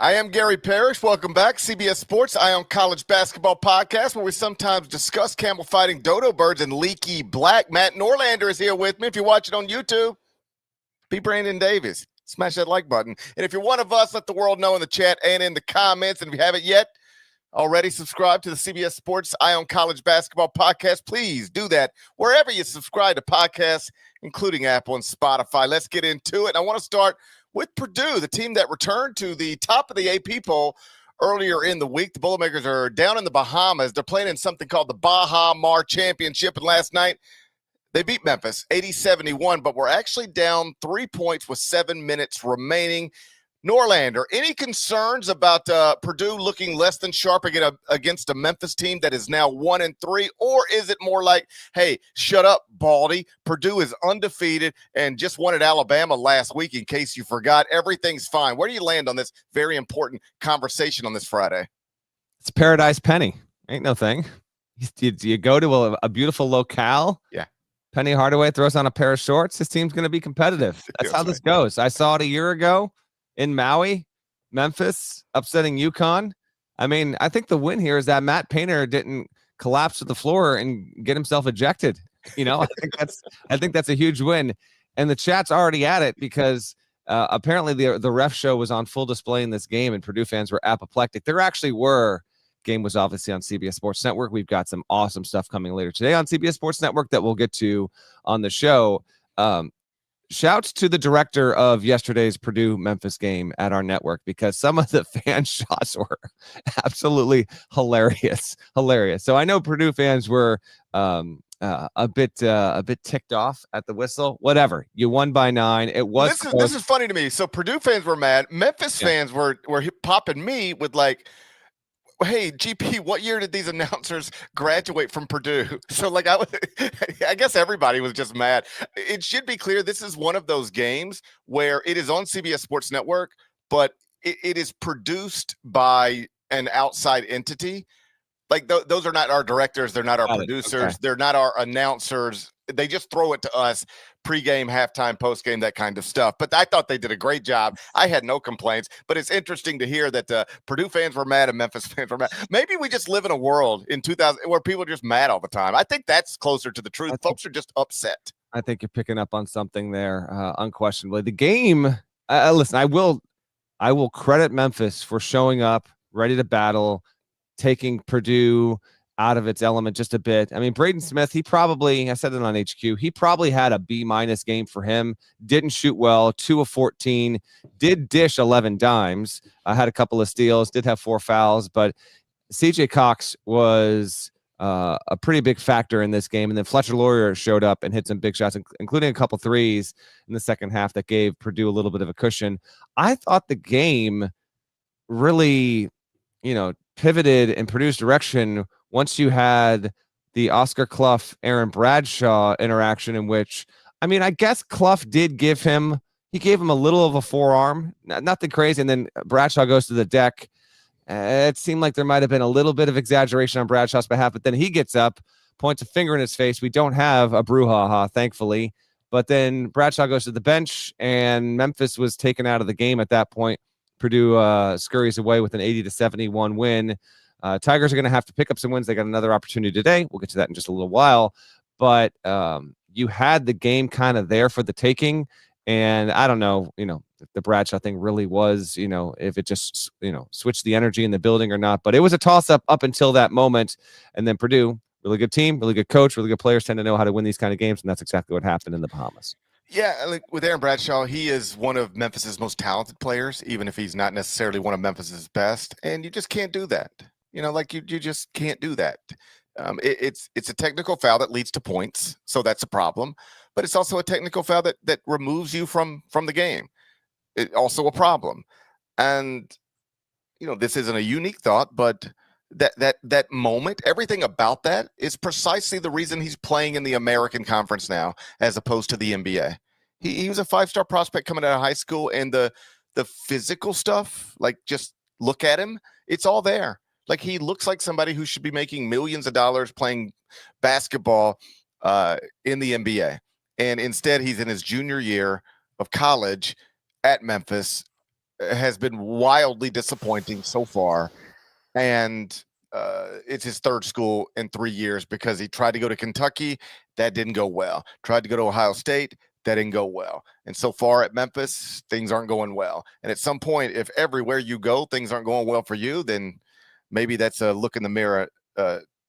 I am Gary Parrish. Welcome back. CBS Sports Eye on College Basketball Podcast, where we sometimes discuss camel fighting, dodo birds, and leaky black. Matt Norlander is here with me. If you're watching on YouTube, be Brandon Davis. Smash that like button. And if you're one of us, let the world know in the chat and in the comments. And if you haven't yet already subscribed to the CBS Sports Eye on College Basketball Podcast, please do that wherever you subscribe to podcasts, including Apple and Spotify. Let's get into it. I want to start with Purdue, the team that returned to the top of the AP poll earlier in the week. The Boilermakers are down in the Bahamas. They're playing in something called the Baha Mar Championship. And last night, they beat Memphis 80-71, but we're actually down 3 points with 7 minutes remaining. Norlander, any concerns about Purdue looking less than sharp against a Memphis team that is now 1-3? Or is it more like, hey, shut up, Baldy. Purdue is undefeated and just won at Alabama last week, in case you forgot. Everything's fine. Where do you land on this very important conversation on this Friday? It's Paradise Penny. Ain't no thing. You go to a beautiful locale. Yeah. Penny Hardaway throws on a pair of shorts. His team's going to be competitive. That's how this goes. I saw it a year ago in Maui, Memphis, upsetting UConn. I mean, I think the win here is that Matt Painter didn't collapse to the floor and get himself ejected. You know, I think that's a huge win. And the chat's already at it because apparently the ref show was on full display in this game, and Purdue fans were apoplectic. There actually were. Game was obviously on CBS Sports Network. We've got some awesome stuff coming later today on CBS Sports Network that we'll get to on the show. Shouts to the director of yesterday's Purdue-Memphis game at our network, because some of the fan shots were absolutely hilarious. So I know Purdue fans were a bit ticked off at the whistle. Whatever. You won by 9. It was this is funny to me. So Purdue fans were mad. Memphis fans were popping me with like, hey, GP, what year did these announcers graduate from Purdue? So, like, I guess everybody was just mad. It should be clear this is one of those games where it is on CBS Sports Network, but it is produced by an outside entity. Like, those are not our directors. They're not our producers. Okay. They're not our announcers. They just throw it to us pregame, halftime, postgame, that kind of stuff. But I thought they did a great job. I had no complaints. But it's interesting to hear that Purdue fans were mad and Memphis fans were mad. Maybe we just live in a world in 2000 where people are just mad all the time. I think that's closer to the truth. Folks are just upset. I think you're picking up on something there, unquestionably. The game, listen, I will credit Memphis for showing up, ready to battle, taking Purdue out of its element just a bit. I mean, Braden Smith, I said it on HQ, he probably had a B- game for him. Didn't shoot well, 2 of 14, did dish 11 dimes, had a couple of steals, did have 4 fouls, but CJ Cox was a pretty big factor in this game. And then Fletcher Laurier showed up and hit some big shots, including a couple threes in the second half that gave Purdue a little bit of a cushion. I thought the game really, pivoted in Purdue's direction once you had the Oscar Clough, Aaron Bradshaw interaction, in which, I mean, I guess Clough gave him a little of a forearm, nothing crazy. And then Bradshaw goes to the deck. It seemed like there might have been a little bit of exaggeration on Bradshaw's behalf, but then he gets up, points a finger in his face. We don't have a brouhaha, thankfully. But then Bradshaw goes to the bench, and Memphis was taken out of the game at that point. Purdue scurries away with an 80-71 win. Tigers are going to have to pick up some wins. They got another opportunity today. We'll get to that in just a little while. But you had the game kind of there for the taking. And I don't know, if the Bradshaw thing really was, if it just, switched the energy in the building or not. But it was a toss-up up until that moment. And then Purdue, really good team, really good coach, really good players, tend to know how to win these kind of games. And that's exactly what happened in the Bahamas. Yeah, like with Aaron Bradshaw, he is one of Memphis's most talented players, even if he's not necessarily one of Memphis's best. And you just can't do that. You just can't do that. It's a technical foul that leads to points, so that's a problem. But it's also a technical foul that removes you from the game. It's also a problem. And this isn't a unique thought, but that moment, everything about that is precisely the reason he's playing in the American Conference now, as opposed to the NBA. He was a 5-star prospect coming out of high school, and the physical stuff, like, just look at him, it's all there. Like, he looks like somebody who should be making millions of dollars playing basketball in the NBA. And instead, he's in his junior year of college at Memphis, has been wildly disappointing so far. And it's his third school in 3 years because he tried to go to Kentucky. That didn't go well. Tried to go to Ohio State. That didn't go well. And so far at Memphis, things aren't going well. And at some point, if everywhere you go, things aren't going well for you, then maybe that's a look in the mirror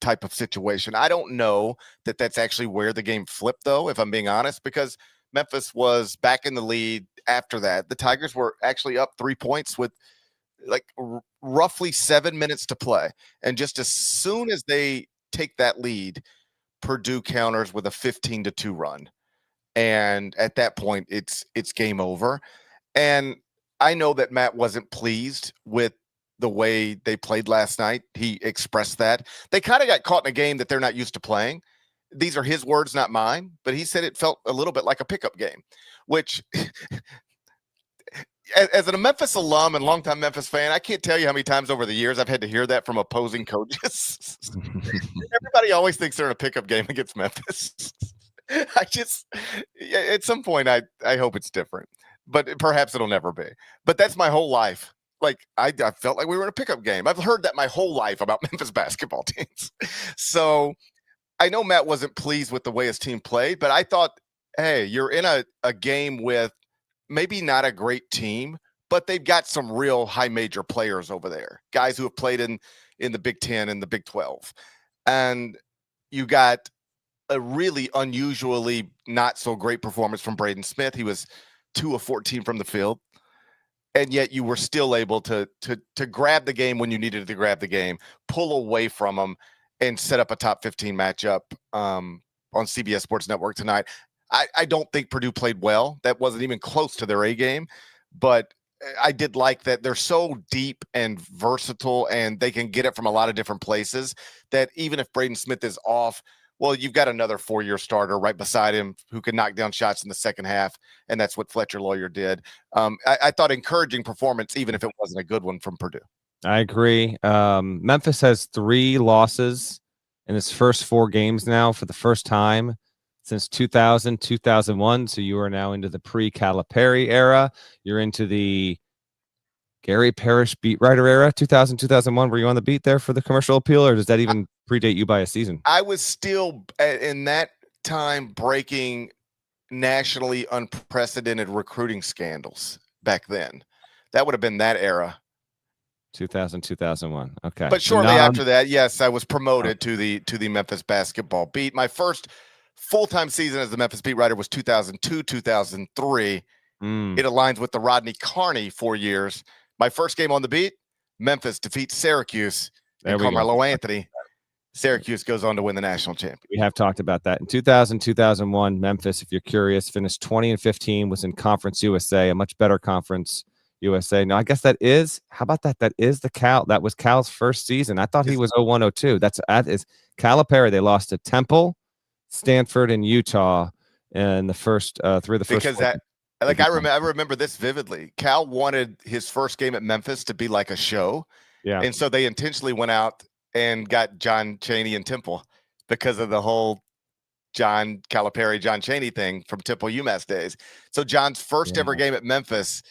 type of situation. I don't know that that's actually where the game flipped, though, if I'm being honest, because Memphis was back in the lead after that. The Tigers were actually up 3 points with like roughly 7 minutes to play. And just as soon as they take that lead, Purdue counters with a 15-2 run. And at that point, it's game over. And I know that Matt wasn't pleased with the way they played last night. He expressed that. They kind of got caught in a game that they're not used to playing. These are his words, not mine. But he said it felt a little bit like a pickup game, which as a Memphis alum and longtime Memphis fan, I can't tell you how many times over the years I've had to hear that from opposing coaches. Everybody always thinks they're in a pickup game against Memphis. At some point, I hope it's different, but perhaps it'll never be. But that's my whole life. Like, I felt like we were in a pickup game. I've heard that my whole life about Memphis basketball teams. So I know Matt wasn't pleased with the way his team played, but I thought, hey, you're in a game with maybe not a great team, but they've got some real high major players over there, guys who have played in the Big 10 and the Big 12. And you got a really unusually not so great performance from Braden Smith. He was 2 of 14 from the field. And yet you were still able to grab the game when you needed to grab the game, pull away from them, and set up a top 15 matchup on CBS Sports Network tonight. I don't think Purdue played well. That wasn't even close to their A game, but I did like that they're so deep and versatile and they can get it from a lot of different places that even if Braden Smith is off, well, you've got another 4-year starter right beside him who can knock down shots in the second half, and that's what Fletcher Lawyer did. I thought encouraging performance, even if it wasn't a good one from Purdue. I agree. Memphis has 3 losses in its first 4 games now for the first time since 2000, 2001. So you are now into the pre-Calipari era. You're into the Gary Parrish beat writer era, 2000, 2001. Were you on the beat there for the commercial appeal, or does that even predate you by a season? I was still in that time breaking nationally unprecedented recruiting scandals back then. That would have been that era. 2000, 2001. Okay. But shortly after that, yes, I was promoted to the Memphis basketball beat. My first full-time season as the Memphis beat writer was 2002, 2003. It aligns with the Rodney Carney 4 years. My first game on the beat, Memphis defeats Syracuse and Carmelo Anthony. Syracuse goes on to win the national championship. We have talked about that. In 2000, 2001, Memphis, if you're curious, finished 20-15, was in Conference USA, a much better Conference USA. No, I guess that is, how about that? That is the Cal. That was Cal's first season. I thought he was 01-02. That is Calipari. They lost to Temple, Stanford, and Utah in the first 3 of the first. Because that, like, I remember this vividly. Cal wanted his first game at Memphis to be like a show. Yeah. And so they intentionally went out and got John Chaney and Temple because of the whole John Calipari, John Chaney thing from Temple UMass days. So John's first ever game at Memphis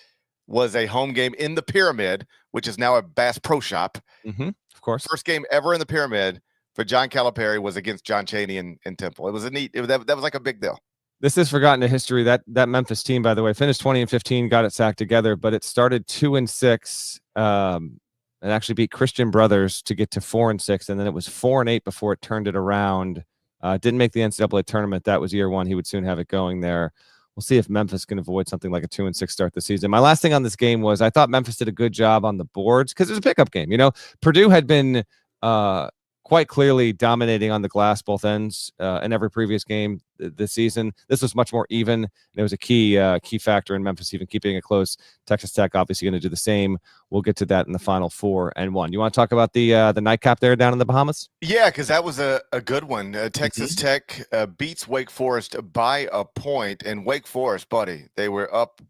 was a home game in the Pyramid, which is now a Bass Pro Shop. Of course. First game ever in the Pyramid for John Calipari was against John Chaney and Temple. It was a neat, that was like a big deal. This is forgotten in history. That Memphis team, by the way, finished 20-15, got its act together, but it started 2-6. And actually beat Christian Brothers to get to 4-6, and then it was 4-8 before it turned it around. Didn't make the NCAA tournament. That was year 1. He would soon have it going there. We'll see if Memphis can avoid something like a 2-6 start this season. My last thing on this game was I thought Memphis did a good job on the boards because it was a pickup game. You know, Purdue had been quite clearly dominating on the glass, both ends, in every previous game this season. This was much more even. There was a key factor in Memphis even keeping it close. Texas Tech obviously going to do the same. We'll get to that in the final 4-1. You want to talk about the nightcap there down in the Bahamas? Yeah, because that was a good one. Texas Tech beats Wake Forest by a point, and Wake Forest, buddy, they were up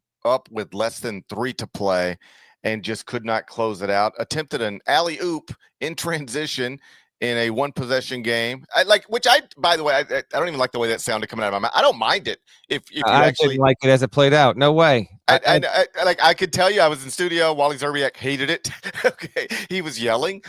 with less than 3 to play and just could not close it out. Attempted an alley-oop in transition, in a one possession game. By the way, I don't even like the way that sounded coming out of my mouth. I don't mind it if you I actually didn't like it as it played out. No way. I could tell you I was in studio. Wally Zerbiak hated it. Okay. He was yelling.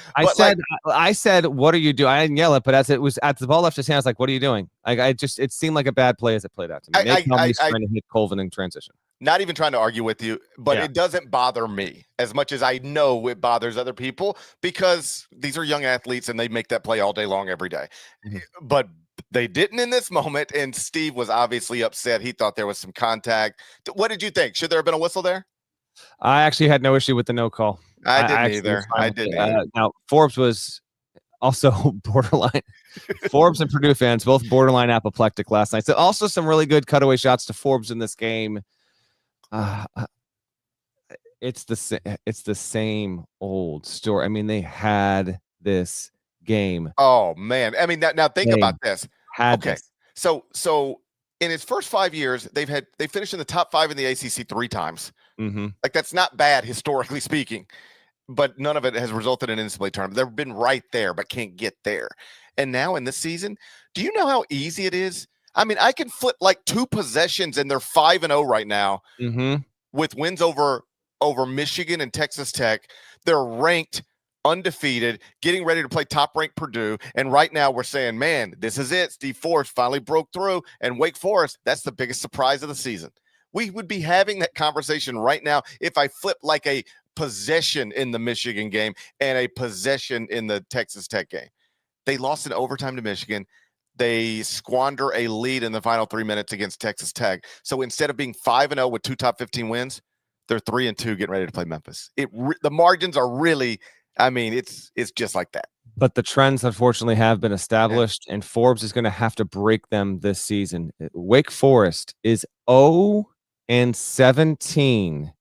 I said, what are you doing? I didn't yell it, but as the ball left his hand, I was like, what are you doing? It seemed like a bad play as it played out to me. Maybe he's trying to hit Colvin in transition. Not even trying to argue with you, but It doesn't bother me as much as I know it bothers other people because these are young athletes and they make that play all day long, every day. Mm-hmm. But they didn't in this moment, and Steve was obviously upset. He thought there was some contact. What did you think? Should there have been a whistle there? I actually had no issue with the no call. I didn't either. Now, Forbes was also borderline. Forbes and Purdue fans, both borderline apoplectic last night. So also some really good cutaway shots to Forbes in this game. It's the same old story. I mean, they had this game. Oh man! I mean, now think about this. This. So in his first 5 years, they finished in the top 5 in the ACC 3 times. Mm-hmm. Like that's not bad historically speaking, but none of it has resulted in an NCAA tournament. They've been right there, but can't get there. And now in this season, do you know how easy it is? I mean, I can flip like 2 possessions and they're 5-0 right now with wins over Michigan and Texas Tech. They're ranked undefeated, getting ready to play top-ranked Purdue. And right now we're saying, man, this is it. Steve Forbes finally broke through. And Wake Forest, that's the biggest surprise of the season. We would be having that conversation right now if I flip like a possession in the Michigan game and a possession in the Texas Tech game. They lost in overtime to Michigan. They squander a lead in the final 3 minutes against Texas Tech. So instead of being 5-0 with 2 top 15 wins, they're 3-2 getting ready to play Memphis. The margins are really, I mean, it's just like that. But the trends, unfortunately, have been established, and Forbes is going to have to break them this season. Wake Forest is 0-17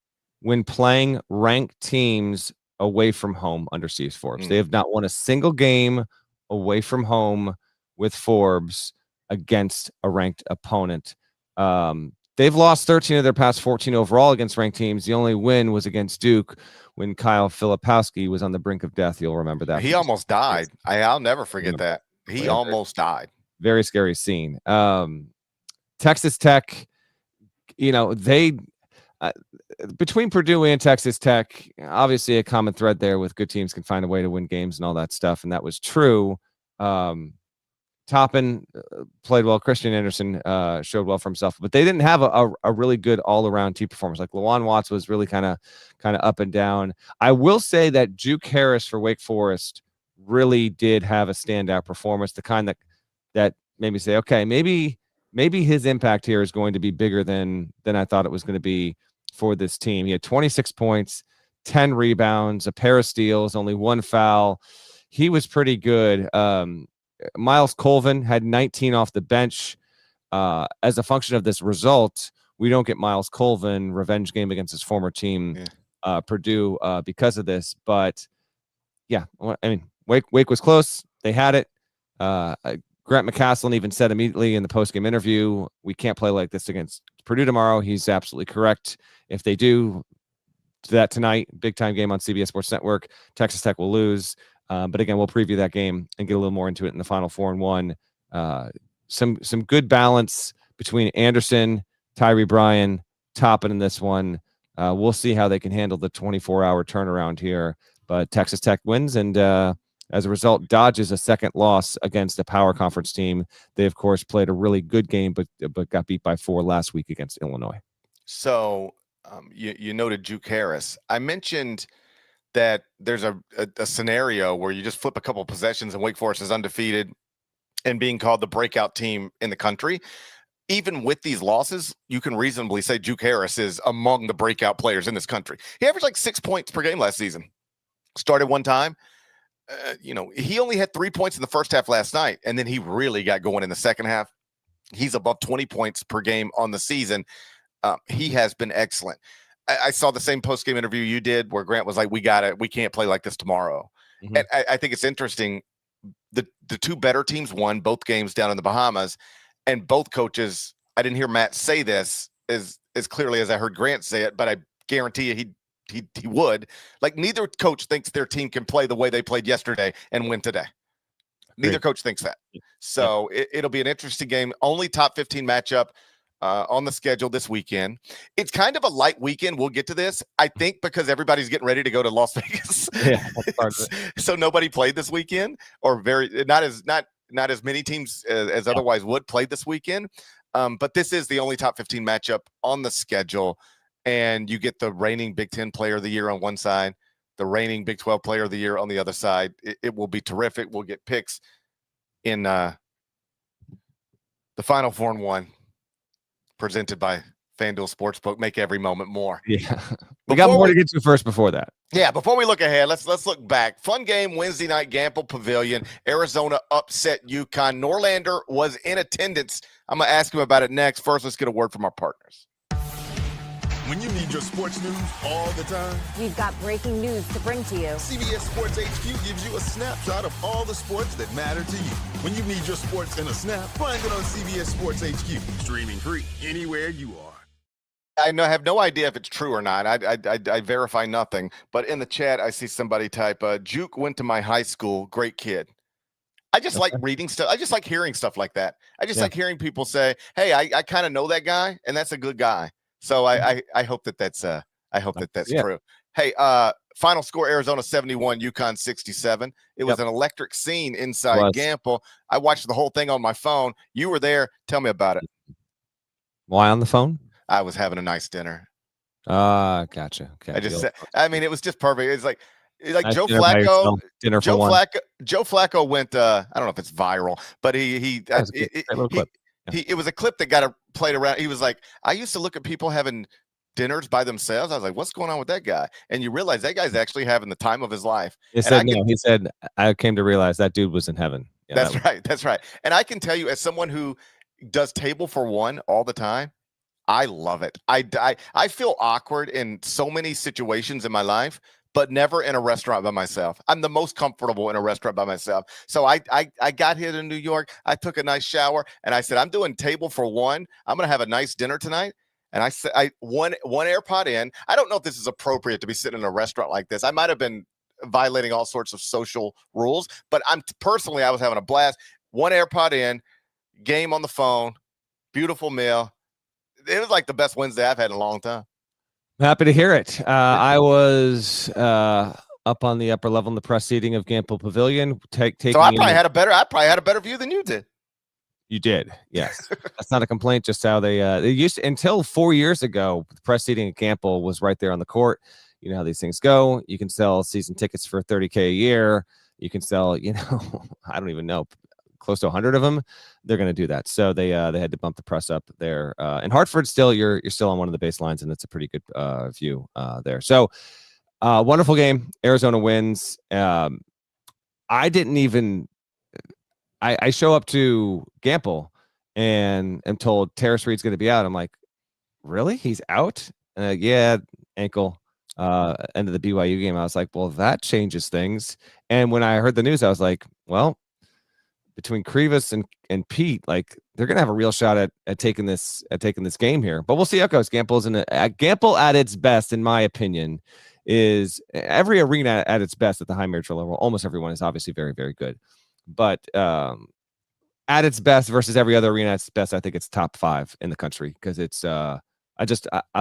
when playing ranked teams away from home under Steve Forbes. They have not won a single game away from home with Forbes against a ranked opponent. They've lost 13 of their past 14 overall against ranked teams. The only win was against Duke when Kyle Filipowski was on the brink of death. You'll remember that. He almost died. I'll never forget that. He almost died. Very scary scene. Texas Tech, they between Purdue and Texas Tech, obviously a common thread there with good teams can find a way to win games and all that stuff. And that was true. Toppin played well. Christian Anderson showed well for himself, but they didn't have a really good all-around team performance. Like Lawan Watts was really kind of up and down. I will say that Juke Harris for Wake Forest really did have a standout performance, the kind that made me say, okay, maybe his impact here is going to be bigger than I thought it was going to be for this team. He had 26 points, 10 rebounds, a pair of steals, only 1 foul. He was pretty good. Miles Colvin had 19 off the bench. As a function of this result, we don't get Miles Colvin revenge game against his former team, Purdue, because of this. But yeah, I mean, Wake was close. They had it. Grant McCaslin even said immediately in the postgame interview, we can't play like this against Purdue tomorrow. He's absolutely correct. If they do that tonight, big time game on CBS Sports Network, Texas Tech will lose. But again, we'll preview that game and get a little more into it in the final 4-1. Some good balance between Anderson, Tyree Bryan, Toppin in this one. We'll see how they can handle the 24-hour turnaround here. But Texas Tech wins, and as a result, dodges a second loss against a power conference team. They, of course, played a really good game, but got beat by 4 last week against Illinois. So you noted Juke Harris. I mentioned that there's a scenario where you just flip a couple of possessions and Wake Forest is undefeated and being called the breakout team in the country. Even with these losses, you can reasonably say Juke Harris is among the breakout players in this country. He averaged like 6 points per game last season. Started one time. He only had 3 points in the first half last night, and then he really got going in the second half. He's above 20 points per game on the season. He has been excellent. I saw the same post-game interview you did where Grant was like, we can't play like this tomorrow. Mm-hmm. And I think it's interesting. The 2 better teams won both games down in the Bahamas, and both coaches, I didn't hear Matt say this as clearly as I heard Grant say it, but I guarantee you he would. Like, neither coach thinks their team can play the way they played yesterday and win today. Neither coach thinks that. So it'll be an interesting game. Only top 15 matchup on the schedule this weekend. It's kind of a light weekend. We'll get to this, I think, because everybody's getting ready to go to Las Vegas. Yeah, that's part of it. So nobody played this weekend, or not as many teams as otherwise would play this weekend. But this is the only top 15 matchup on the schedule, and you get the reigning Big Ten Player of the Year on one side, the reigning Big 12 Player of the Year on the other side. It will be terrific. We'll get picks in the Final Four and One, presented by FanDuel Sportsbook. Make every moment more. Yeah, we got more to get to first before that. Yeah, before we look ahead, let's look back. Fun game Wednesday night, Gamble Pavilion. Arizona upset UConn. Norlander was in attendance. I'm going to ask him about it next. First, let's get a word from our partners. When you need your sports news all the time, we've got breaking news to bring to you. CBS Sports HQ gives you a snapshot of all the sports that matter to you. When you need your sports in a snap, find it on CBS Sports HQ. Streaming free anywhere you are. I have no idea if it's true or not. I verify nothing. But in the chat, I see somebody type, Juke went to my high school. Great kid. I just like reading stuff. I just like hearing stuff like that. I just like hearing people say, hey, I kind of know that guy, and that's a good guy. So I hope that's true. Hey, final score: Arizona 71, UConn 67. It was an electric scene inside Gamble. I watched the whole thing on my phone. You were there. Tell me about it. Why on the phone? I was having a nice dinner. Gotcha. Okay. It was just perfect. It's like Joe Flacco. Joe Flacco went. I don't know if it's viral, but it was a clip that got played around. He was like, I used to look at people having dinners by themselves. I was like, what's going on with that guy? And you realize that guy's actually having the time of his life. He said, I came to realize that dude was in heaven. Yeah, That's right. And I can tell you, as someone who does table for one all the time, I love it. I feel awkward in so many situations in my life, but never in a restaurant by myself. I'm the most comfortable in a restaurant by myself. So I got here to New York. I took a nice shower, and I said, I'm doing table for one. I'm going to have a nice dinner tonight. And I said, one AirPod in. I don't know if this is appropriate to be sitting in a restaurant like this. I might have been violating all sorts of social rules, but I was having a blast. One AirPod in, game on the phone, beautiful meal. It was like the best Wednesday I've had in a long time. Happy to hear it. I was up on the upper level in the press seating of Gamble Pavilion. So I probably had a better view than you did. You did, yes. That's not a complaint. Just how they used to, until 4 years ago. The press seating at Gamble was right there on the court. You know how these things go. You can sell season tickets for $30K a year. You can sell, I don't even know, close to 100 of them. They're going to do that. So they had to bump the press up there. In Hartford, still you're still on one of the baselines, and it's a pretty good view there. So wonderful game. Arizona wins. I didn't even. I show up to Gamble and am told Terrace Reed's going to be out. I'm like, really? He's out? Yeah, ankle. End of the BYU game. I was like, well, that changes things. And when I heard the news, I was like, well, between Krivas and Pete, like they're gonna have a real shot at taking this game here. But we'll see how it goes. Gamble at its best, in my opinion, is every arena at its best at the high major level. Almost everyone is obviously very, very good. But at its best versus every other arena at its best, I think it's top 5 in the country because it's I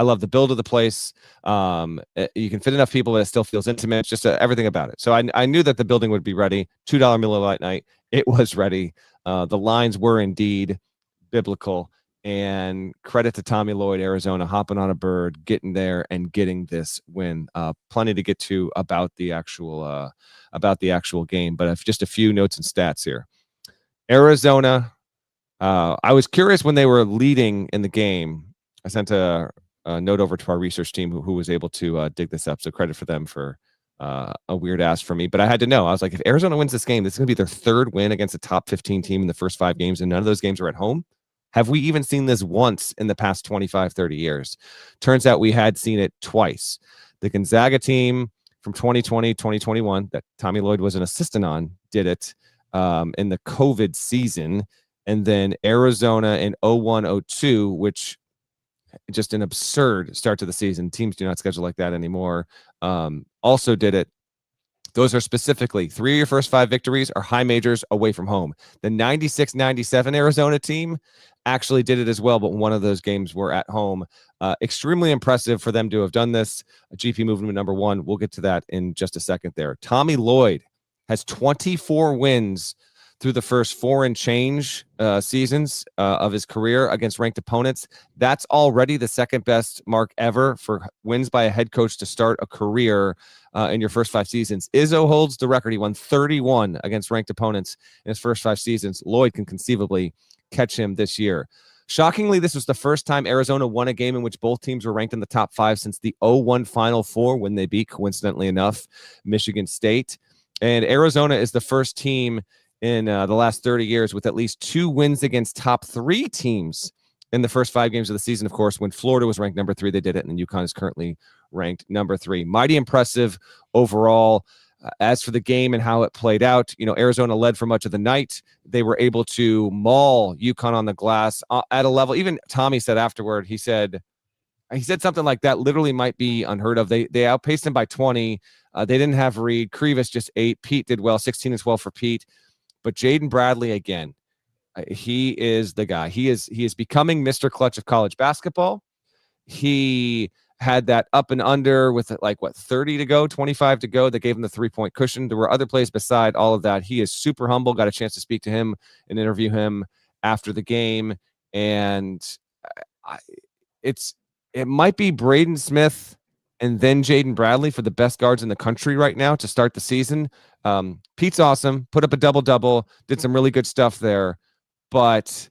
love the build of the place. You can fit enough people that it still feels intimate. It's just everything about it. So I knew that the building would be ready. $2 Miller Lite night. It was ready. The lines were indeed biblical. And credit to Tommy Lloyd, Arizona, hopping on a bird, getting there and getting this win. Plenty to get to about the actual game, but just a few notes and stats here. Arizona. I was curious when they were leading in the game. I sent a note over to our research team who was able to dig this up. So credit for them for a weird ask for me. But I had to know. I was like, if Arizona wins this game, this is going to be their 3rd win against a top 15 team in the first 5 games, and none of those games are at home. Have we even seen this once in the past 25, 30 years? Turns out we had seen it twice. The Gonzaga team from 2020, 2021 that Tommy Lloyd was an assistant on did it in the COVID season. And then Arizona in 01-02, which just an absurd start to the season. Teams do not schedule like that anymore. Also did it Those are specifically 3 of your first 5 victories are high majors away from home. The 96-97 Arizona team actually did it as well, but one of those games were at home. Extremely impressive for them to have done this. GP movement number 1. We'll get to that in just a second there. Tommy Lloyd has 24 wins through the first 4 and change seasons of his career against ranked opponents. That's already the second best mark ever for wins by a head coach to start a career in your first 5 seasons. Izzo holds the record. He won 31 against ranked opponents in his first 5 seasons. Lloyd can conceivably catch him this year. Shockingly, this was the first time Arizona won a game in which both teams were ranked in the top 5 since the 0-1 Final Four when they beat, coincidentally enough, Michigan State. And Arizona is the first team in the last 30 years with at least 2 wins against top 3 teams in the first 5 games of the season. Of course, when Florida was ranked number 3, they did it, and UConn is currently ranked number 3. Mighty impressive overall. As for the game and how it played out, Arizona led for much of the night. They were able to maul UConn on the glass at a level. Even Tommy said afterward, he said something like that literally might be unheard of. They outpaced him by 20. They didn't have Reed. Krivas just 8. Pete did well, 16 and 12 for Pete. But Jaden Bradley, again, he is the guy. He is becoming Mr. Clutch of college basketball. He had that up and under with 30 to go, 25 to go that gave him the 3-point cushion. There were other plays beside all of that. He is super humble. Got a chance to speak to him and interview him after the game. And it might be Braden Smith and then Jaden Bradley for the best guards in the country right now to start the season. Pete's awesome, put up a double-double, did some really good stuff there. But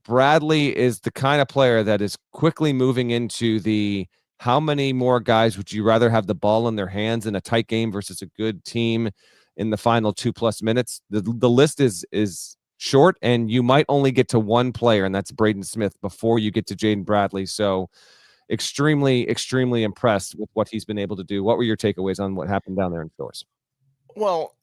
Bradley is the kind of player that is quickly moving into the how many more guys would you rather have the ball in their hands in a tight game versus a good team in the final 2+ minutes? The list is short, and you might only get to one player, and that's Braden Smith before you get to Jaden Bradley. So extremely, extremely impressed with what he's been able to do. What were your takeaways on what happened down there in Stores? Well,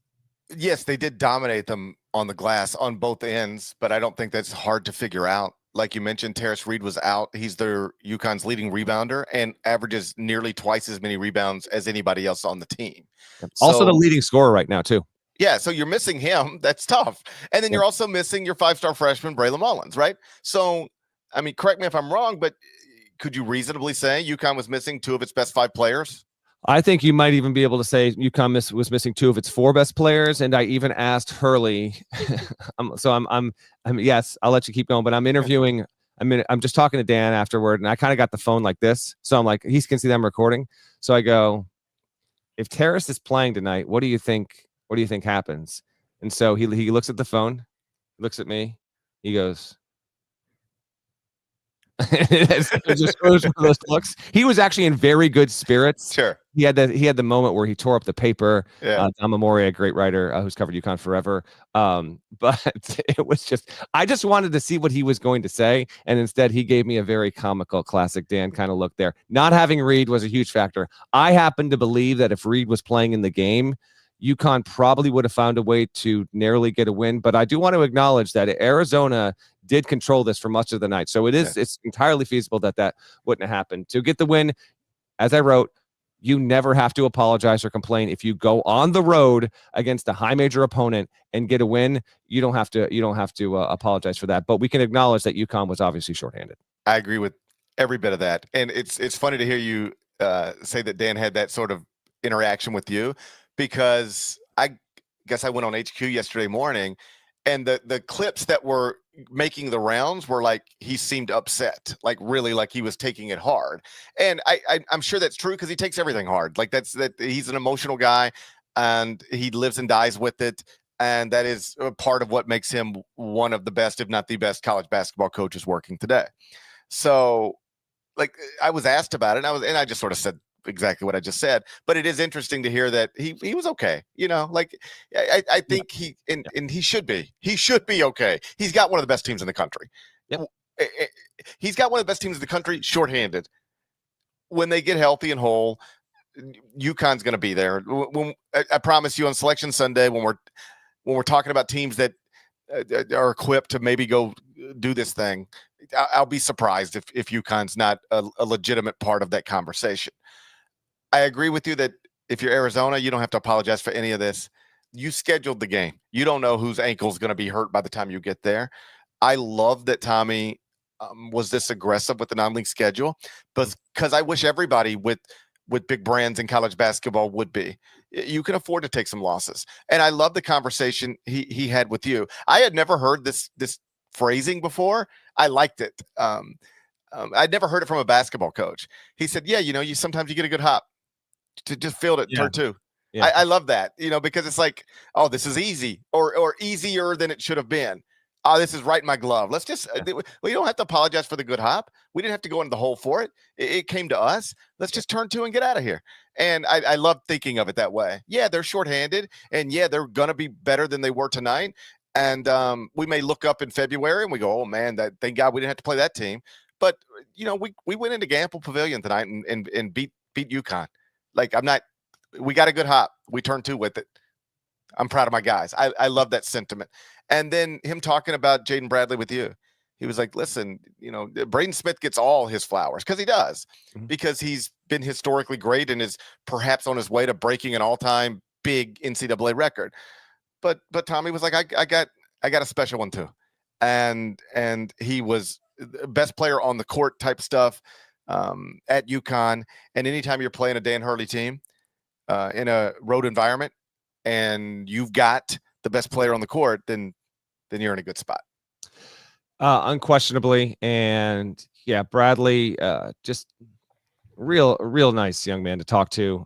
yes, they did dominate them on the glass on both ends, but I don't think that's hard to figure out. Like you mentioned, Terrace Reed was out. He's their UConn's leading rebounder and averages nearly twice as many rebounds as anybody else on the team. Also the leading scorer right now, too. Yeah, so you're missing him. That's tough. And then you're also missing your 5-star freshman, Braylon Mullins, right? So, I mean, correct me if I'm wrong, but could you reasonably say UConn was missing 2 of its best 5 players? I think you might even be able to say UConn was missing 2 of its 4 best players, and I even asked Hurley. I'm yes, I'll let you keep going, but I'm interviewing. I'm just talking to Dan afterward, and I kind of got the phone like this, so I'm like, he can see them recording. So I go, if Terrace is playing tonight, what do you think? What do you think happens? And so he looks at the phone, looks at me, he goes. It just goes one of those looks. He was actually in very good spirits. Sure. He had the moment where he tore up the paper. Yeah. Tom Memoria, a great writer who's covered UConn forever. But it was I just wanted to see what he was going to say. And instead he gave me a very comical classic Dan kind of look there. Not having Reed was a huge factor. I happen to believe that if Reed was playing in the game, UConn probably would have found a way to narrowly get a win. But I do want to acknowledge that Arizona did control this for much of the night. So it's entirely feasible that wouldn't have happened. To get the win, as I wrote, you never have to apologize or complain. If you go on the road against a high major opponent and get a win, you don't have to apologize for that. But we can acknowledge that UConn was obviously shorthanded. I agree with every bit of that. And it's funny to hear you say that Dan had that sort of interaction with you, because I guess I went on HQ yesterday morning, and the clips that were making the rounds were like he seemed upset, like really like he was taking it hard. And I'm sure that's true, because he takes everything hard. Like that he's an emotional guy, and he lives and dies with it. And that is a part of what makes him one of the best, if not the best, college basketball coaches working today. So, like, I was asked about it, and I just sort of said exactly what I just said. But it is interesting to hear that he was okay. Like I think he should be okay. He's got one of the best teams in the country. Yep. He's got one of the best teams in the country, shorthanded. When they get healthy and whole, UConn's going to be there. I promise you, on Selection Sunday, when we're talking about teams that are equipped to maybe go do this thing, I'll be surprised if UConn's not a legitimate part of that conversation. I agree with you that if you're Arizona, you don't have to apologize for any of this. You scheduled the game. You don't know whose ankle is going to be hurt by the time you get there. I love that Tommy was this aggressive with the non-league schedule, but because I wish everybody with big brands in college basketball would be. You can afford to take some losses. And I love the conversation he had with you. I had never heard this phrasing before. I liked it. I'd never heard it from a basketball coach. He said, yeah, you sometimes you get a good hop to just field it turn two. Yeah. I love that, because it's like, oh, this is easy or easier than it should have been. Oh, this is right in my glove. Let's just, we don't have to apologize for the good hop. We didn't have to go into the hole for it. It came to us. Let's just turn two and get out of here. And I love thinking of it that way. Yeah, they're shorthanded, and yeah, they're going to be better than they were tonight. And we may look up in February and we go, oh man, thank God we didn't have to play that team. But, we went into Gamble Pavilion tonight and beat UConn. Like, we got a good hop. We turned two with it. I'm proud of my guys. I love that sentiment. And then him talking about Jaden Bradley with you. He was like, listen, Braden Smith gets all his flowers because he does, because he's been historically great and is perhaps on his way to breaking an all-time big NCAA record. But Tommy was like, I got a special one too. And he was the best player on the court type stuff at UConn. And anytime you're playing a Dan Hurley team in a road environment and you've got the best player on the court, then you're in a good spot. Unquestionably. And yeah, Bradley, just real nice young man to talk to.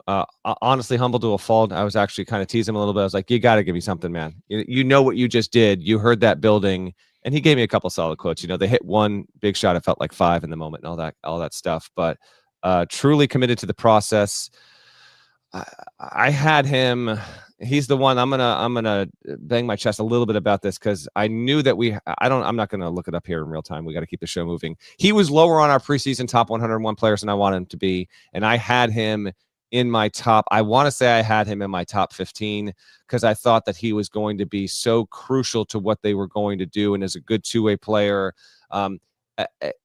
Honestly, humble to a fault. I was actually kind of teasing him a little bit. I was like, you got to give me something, man. You know what you just did. You heard that building. And he gave me a couple solid quotes. They hit one big shot. It felt like five in the moment and all that stuff. But truly committed to the process. I had him. He's the one. I'm gonna bang my chest a little bit about this because I knew that I'm not gonna look it up here in real time. We got to keep the show moving. He was lower on our preseason top 101 players than I wanted him to be, and I had him in my top. I want to say I had him in my top 15 because I thought that he was going to be so crucial to what they were going to do, and as a good two-way player,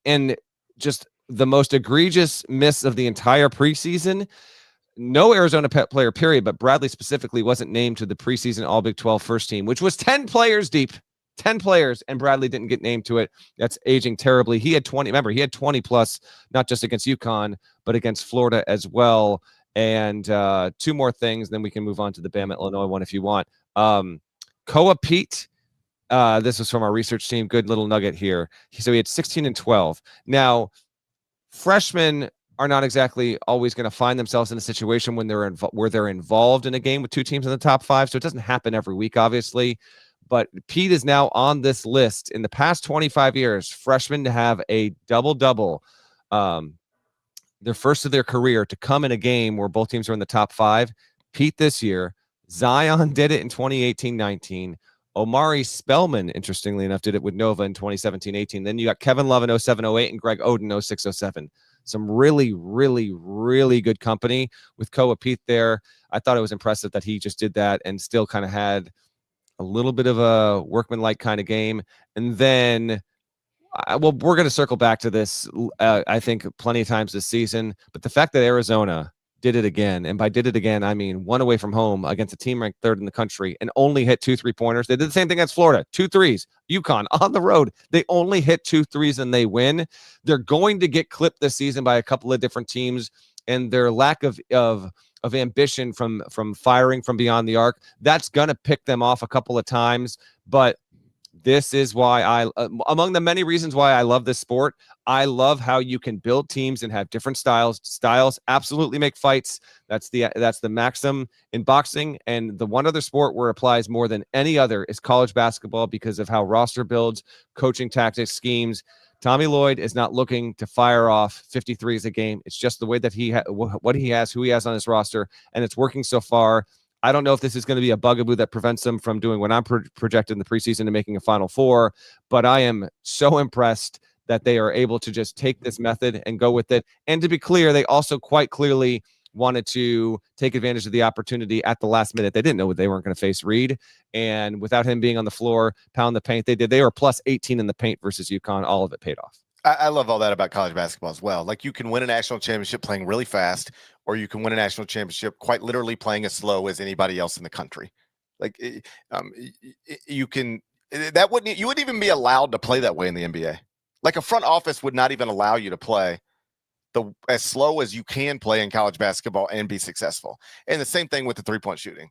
and just the most egregious miss of the entire preseason. No Arizona player, period, but Bradley specifically wasn't named to the preseason All Big 12 first team, which was 10 players deep, 10 players, and Bradley didn't get named to it. That's aging terribly. He had 20. Remember, he had 20 plus, not just against UConn, but against Florida as well. And two more things, then we can move on to the Bama Illinois one if you want. Koa Pete, this was from our research team. Good little nugget here. So he had 16 and 12. Now, freshmen are not exactly always going to find themselves in a situation when they're involved in a game with two teams in the top five. So it doesn't happen every week, obviously. But Pete is now on this list. In the past 25 years, freshmen to have a double-double, their first of their career, to come in a game where both teams are in the top five. Pete this year. Zion did it in 2018-19. Omari Spellman, interestingly enough, did it with Nova in 2017-18. Then you got Kevin Love in 07-08 and Greg Oden 06-07. Some really, really, really good company with Koa Pete there. I thought it was impressive that he just did that and still kind of had a little bit of a workmanlike kind of game. And then, we're going to circle back to this, I think, plenty of times this season. But the fact that Arizona did it again, and by did it again, I mean one away from home against a team ranked third in the country and only hit 2 3-pointers. They did the same thing against Florida, 2 threes. UConn on the road, they only hit 2 threes and they win. They're going to get clipped this season by a couple of different teams, and their lack of ambition from firing from beyond the arc, that's going to pick them off a couple of times. But this is why among the many reasons why I love this sport, I love how you can build teams and have different styles. Styles absolutely make fights. That's the maxim in boxing. And the one other sport where it applies more than any other is college basketball because of how roster builds, coaching tactics, schemes. Tommy Lloyd is not looking to fire off 53s a game. It's just the way that what he has, who he has on his roster, and it's working so far. I don't know if this is going to be a bugaboo that prevents them from doing what I'm projected in the preseason and making a Final Four, but I am so impressed that they are able to just take this method and go with it. And to be clear, they also quite clearly wanted to take advantage of the opportunity at the last minute. They didn't know they weren't going to face Reed, and without him being on the floor, pound the paint, they did. They were plus 18 in the paint versus UConn. All of it paid off. I love all that about college basketball as well. Like, you can win a national championship playing really fast, or you can win a national championship quite literally playing as slow as anybody else in the country. Like you wouldn't even be allowed to play that way in the NBA. Like a front office would not even allow you to play as slow as you can play in college basketball and be successful. And the same thing with the 3-point shooting.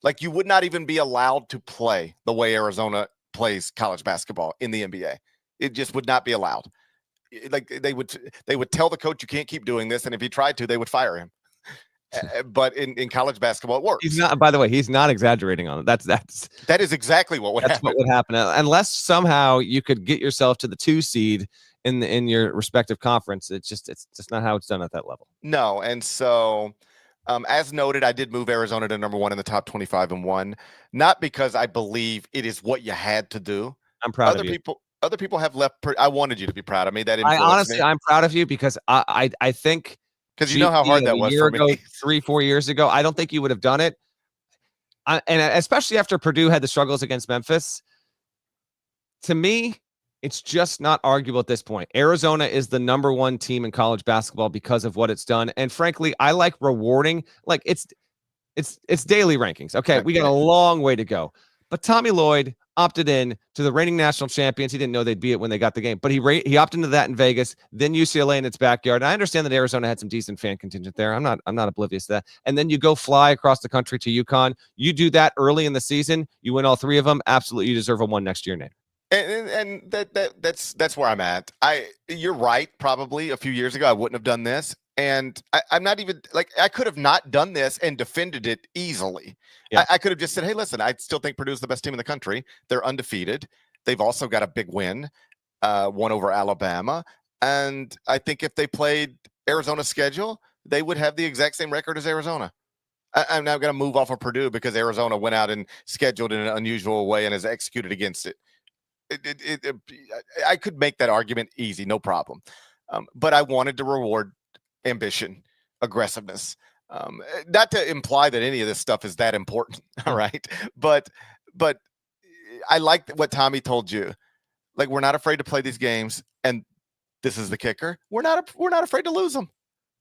Like you would not even be allowed to play the way Arizona plays college basketball in the NBA. It just would not be allowed. Like they would tell the coach, you can't keep doing this. And if he tried to, they would fire him. But in college basketball, it works. He's not, by the way, he's not exaggerating on it. That is exactly what would happen. What would happen unless somehow you could get yourself to the 2 seed in your respective conference. It's just not how it's done at that level. No. And so, as noted, I did move Arizona to number 1 in the top 25 and 1, not because I believe it is what you had to do. I'm proud of you. Other people have left. I wanted you to be proud of me. That I'm proud of you because I think, because you know how hard that was for me. 3-4 years ago, I don't think you would have done it. And especially after Purdue had the struggles against Memphis, to me, it's just not arguable at this point. Arizona is the number 1 team in college basketball because of what it's done. And frankly, I like rewarding. Like it's daily rankings. Okay, we got a long way to go. But Tommy Lloyd opted in to the reigning national champions. He didn't know they'd be it when they got the game, but he opted into that in Vegas, then UCLA in its backyard. And I understand that Arizona had some decent fan contingent there. I'm not oblivious to that. And then you go fly across the country to UConn. You do that early in the season. You win all 3 of them. Absolutely, you deserve a 1 next year, Nate. And that's where I'm at. You're right. Probably a few years ago, I wouldn't have done this. And I'm not even like, I could have not done this and defended it easily. Yeah. I could have just said, hey, listen, I still think Purdue's the best team in the country. They're undefeated. They've also got a big win, one over Alabama. And I think if they played Arizona's schedule, they would have the exact same record as Arizona. I'm now going to move off of Purdue because Arizona went out and scheduled in an unusual way and has executed against it. I could make that argument easy, no problem. But I wanted to reward ambition, aggressiveness. Not to imply that any of this stuff is that important, all right? But I like what Tommy told you. Like, we're not afraid to play these games, and this is the kicker. We're not afraid to lose them.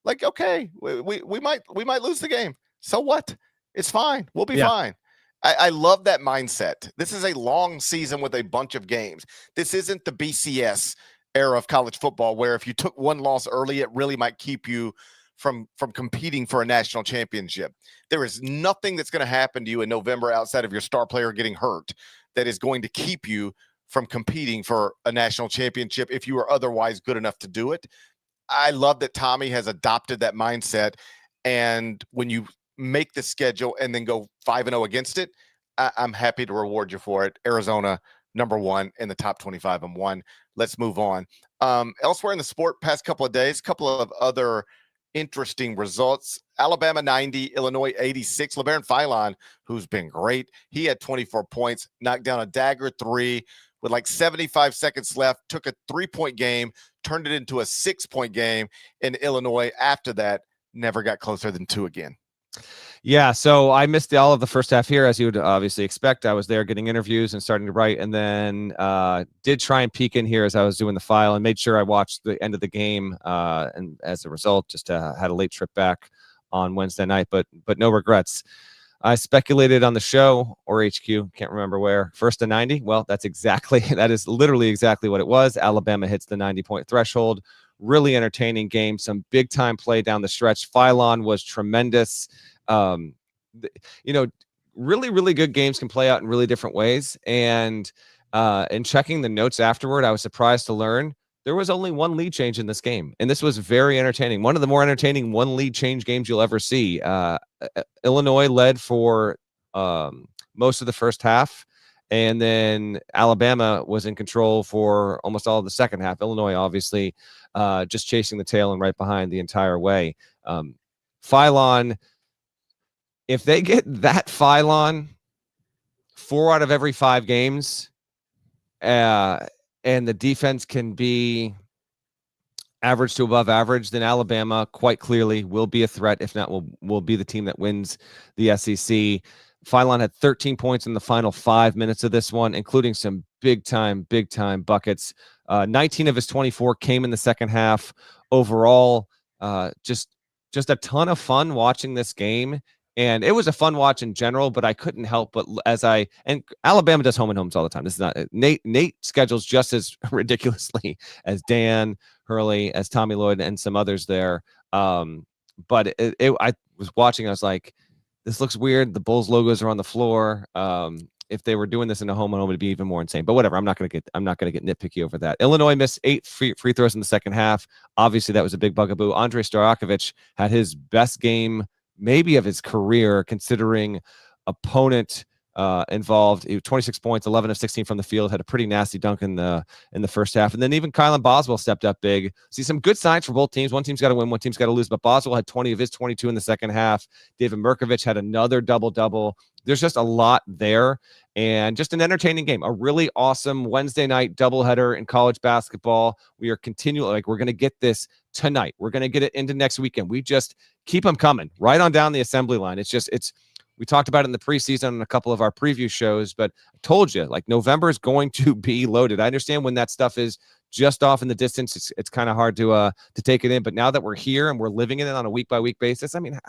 Like, okay, we might lose the game. So what? It's fine. We'll be fine. I love that mindset. This is a long season with a bunch of games. This isn't the BCS era of college football where if you took 1 loss early, it really might keep you from competing for a national championship. There is nothing that's going to happen to you in November outside of your star player getting hurt that is going to keep you from competing for a national championship if you are otherwise good enough to do it. I love that Tommy has adopted that mindset. And when you make the schedule and then go 5-0 against it, I'm happy to reward you for it. Arizona, number 1 in the top 25 and 1. Let's move on. Elsewhere in the sport, past couple of days, couple of other interesting results. Alabama 90, Illinois 86. Labaron Philon, who's been great, he had 24 points, knocked down a dagger 3 with like 75 seconds left, took a 3-point game, turned it into a 6-point game in Illinois. After that, never got closer than 2 again. Yeah, so I missed all of the first half here, as you would obviously expect. I was there getting interviews and starting to write, and then did try and peek in here as I was doing the file and made sure I watched the end of the game. And as a result, just had a late trip back on Wednesday night, but no regrets. I speculated on the show or HQ, can't remember where. 1st to 90. Well, that is literally exactly what it was. Alabama hits the 90-point threshold. Really entertaining game. Some big time play down the stretch. Philon was tremendous. Really, really good games can play out in really different ways. And in checking the notes afterward, I was surprised to learn there was only 1 lead change in this game. And this was very entertaining. One of the more entertaining 1 lead change games you'll ever see. Illinois led for most of the first half. And then Alabama was in control for almost all of the second half. Illinois, obviously, just chasing the tail and right behind the entire way. Philon, if they get that Philon 4 out of every 5 games, and the defense can be average to above average, then Alabama quite clearly will be a threat. If not, will be the team that wins the SEC. Philon had 13 points in the final 5 minutes of this one, including some big time buckets. 19 of his 24 came in the second half. Overall, just just a ton of fun watching this game. And it was a fun watch in general, but I couldn't help but and Alabama does home and homes all the time. This is not Nate schedules just as ridiculously as Dan Hurley, as Tommy Lloyd, and some others there. But I was watching, I was like, this looks weird. The Bulls logos are on the floor. If they were doing this in a home and home, it'd be even more insane. But whatever, I'm not gonna get nitpicky over that. Illinois missed 8 free throws in the second half. Obviously, that was a big bugaboo. Andrei Stojakovic had his best game maybe of his career, considering opponent involved. He was 26 points, 11 of 16 from the field, had a pretty nasty dunk in the first half. And then even Kylan Boswell stepped up big. See some good signs for both teams. One team's got to win, one team's got to lose, but Boswell had 20 of his 22 in the second half. David Mirkovich had another double-double. There's just a lot there, and just an entertaining game. A really awesome Wednesday night doubleheader in college basketball. We are continually, we're going to get this tonight. We're going to get it into next weekend. We just keep them coming right on down the assembly line. We talked about it in the preseason and a couple of our preview shows, but I told you, November is going to be loaded. I understand when that stuff is just off in the distance, it's kind of hard to take it in. But now that we're here and we're living in it on a week-by-week basis, I mean,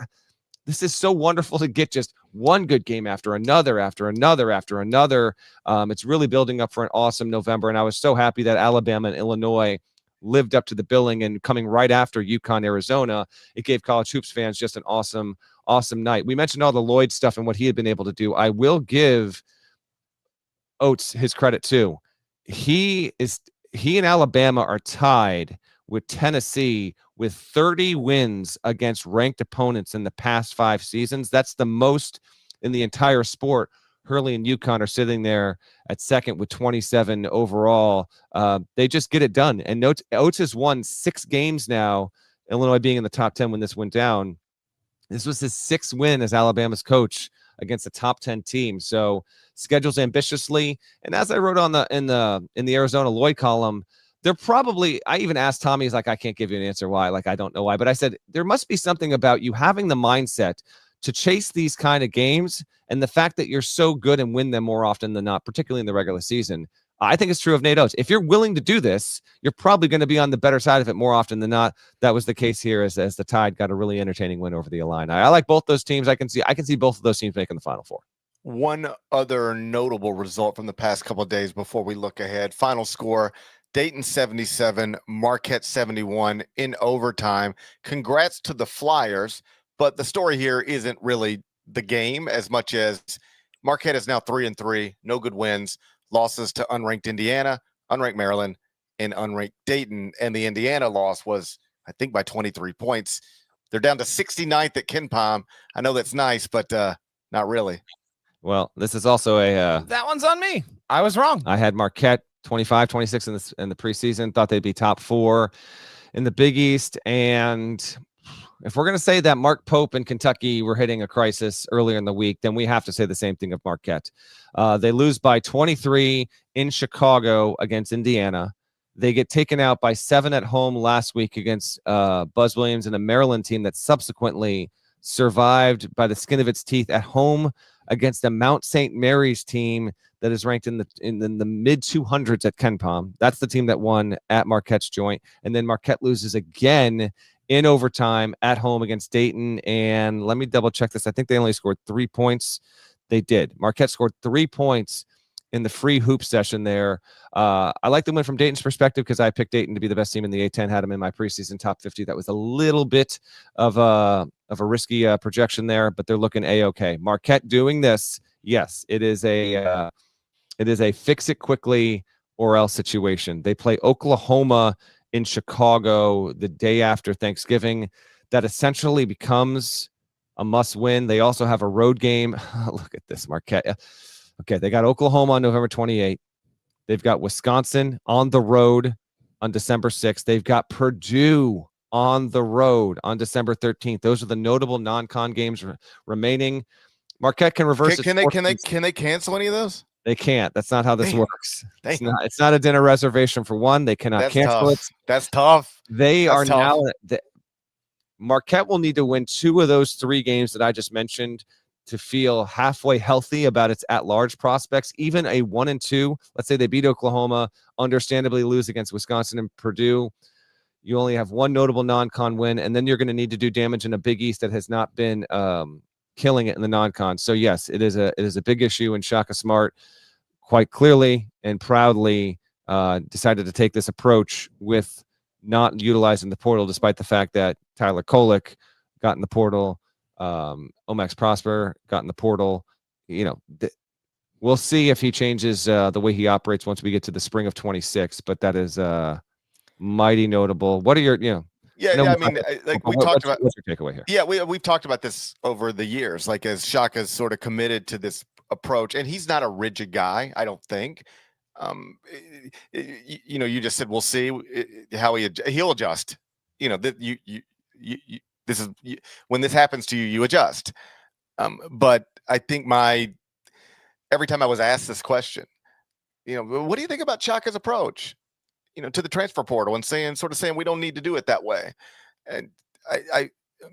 this is so wonderful to get just one good game after another, after another, after another. It's really building up for an awesome November, and I was so happy that Alabama and Illinois lived up to the billing, and coming right after UConn, Arizona, it gave college hoops fans just an awesome night. We mentioned all the Lloyd stuff and what he had been able to do. I will give Oates his credit too. He and Alabama are tied with Tennessee with 30 wins against ranked opponents in the past 5 seasons. That's the most in the entire sport. Hurley and UConn are sitting there at second with 27 overall. They just get it done. And Oates has won 6 games now, Illinois being in the top 10 when this went down. This was his 6th win as Alabama's coach against a top 10 team. So schedules ambitiously. And as I wrote in the Arizona Lloyd column, they're probably, I even asked Tommy, he's like, I can't give you an answer why. I don't know why. But I said, there must be something about you having the mindset to chase these kind of games, and the fact that you're so good and win them more often than not, particularly in the regular season. I think it's true of Nate Oates. If you're willing to do this, you're probably going to be on the better side of it more often than not. That was the case here as the Tide got a really entertaining win over the Illini. I like both those teams. I can see both of those teams making the Final Four. One other notable result from the past couple of days before we look ahead. Final score, Dayton 77, Marquette 71 in overtime. Congrats to the Flyers, but the story here isn't really the game as much as Marquette is now 3-3, no good wins, losses to unranked Indiana, unranked Maryland, and unranked Dayton. And the Indiana loss was, I think, by 23 points. They're down to 69th at KenPom. I know that's nice, but not really. Well, this is also that one's on me. I was wrong. I had Marquette 25-26 in the preseason. Thought they'd be top 4 in the Big East. And if we're going to say that Mark Pope and Kentucky were hitting a crisis earlier in the week, then we have to say the same thing of Marquette. They lose by 23 in Chicago against Indiana. They get taken out by 7 at home last week against Buzz Williams and a Maryland team that subsequently survived by the skin of its teeth at home against a Mount St. Mary's team that is ranked in the mid 200s at KenPom. That's the team that won at Marquette's joint. And then Marquette loses again in overtime at home against Dayton. And let me double check this. I think they only scored 3 points. They did. Marquette scored 3 points in the free hoop session there. I like the win from Dayton's perspective because I picked Dayton to be the best team in the A10, had them in my preseason top 50. That was a little bit of a risky projection there, but they're looking A-okay. Marquette doing this, yes, it is a fix it quickly or else situation. They play Oklahoma in Chicago the day after Thanksgiving. That essentially becomes a must win. They also have a road game. Look at this, Marquette. Okay, they got Oklahoma on November 28th. They've got Wisconsin on the road on December 6th. They've got Purdue on the road on December 13th. Those are the notable non-con games remaining. Marquette can reverse. Can they cancel any of those? They can't. That's not how this works. It's not a dinner reservation for one. They cannot cancel it. That's tough. Marquette will need to win 2 of those 3 games that I just mentioned to feel halfway healthy about its at-large prospects. Even a 1-2, let's say they beat Oklahoma, understandably lose against Wisconsin and Purdue. You only have one notable non-con win, and then you're going to need to do damage in a Big East that has not been killing it in the non-con. So yes, it is a big issue, and Shaka Smart quite clearly and proudly decided to take this approach with not utilizing the portal, despite the fact that Tyler Kolek got in the portal, Omax Prosper got in the portal. We'll see if he changes the way he operates once we get to the spring of 26, but that is mighty notable. What are your, I mean, like we talked about. What's your takeaway here? Yeah, we've talked about this over the years, like as Shaka's sort of committed to this approach, and he's not a rigid guy, I don't think. You just said we'll see how he'll adjust. This is when this happens to you, you adjust. But I think every time I was asked this question, what do you think about Shaka's approach? To the transfer portal and saying we don't need to do it that way. And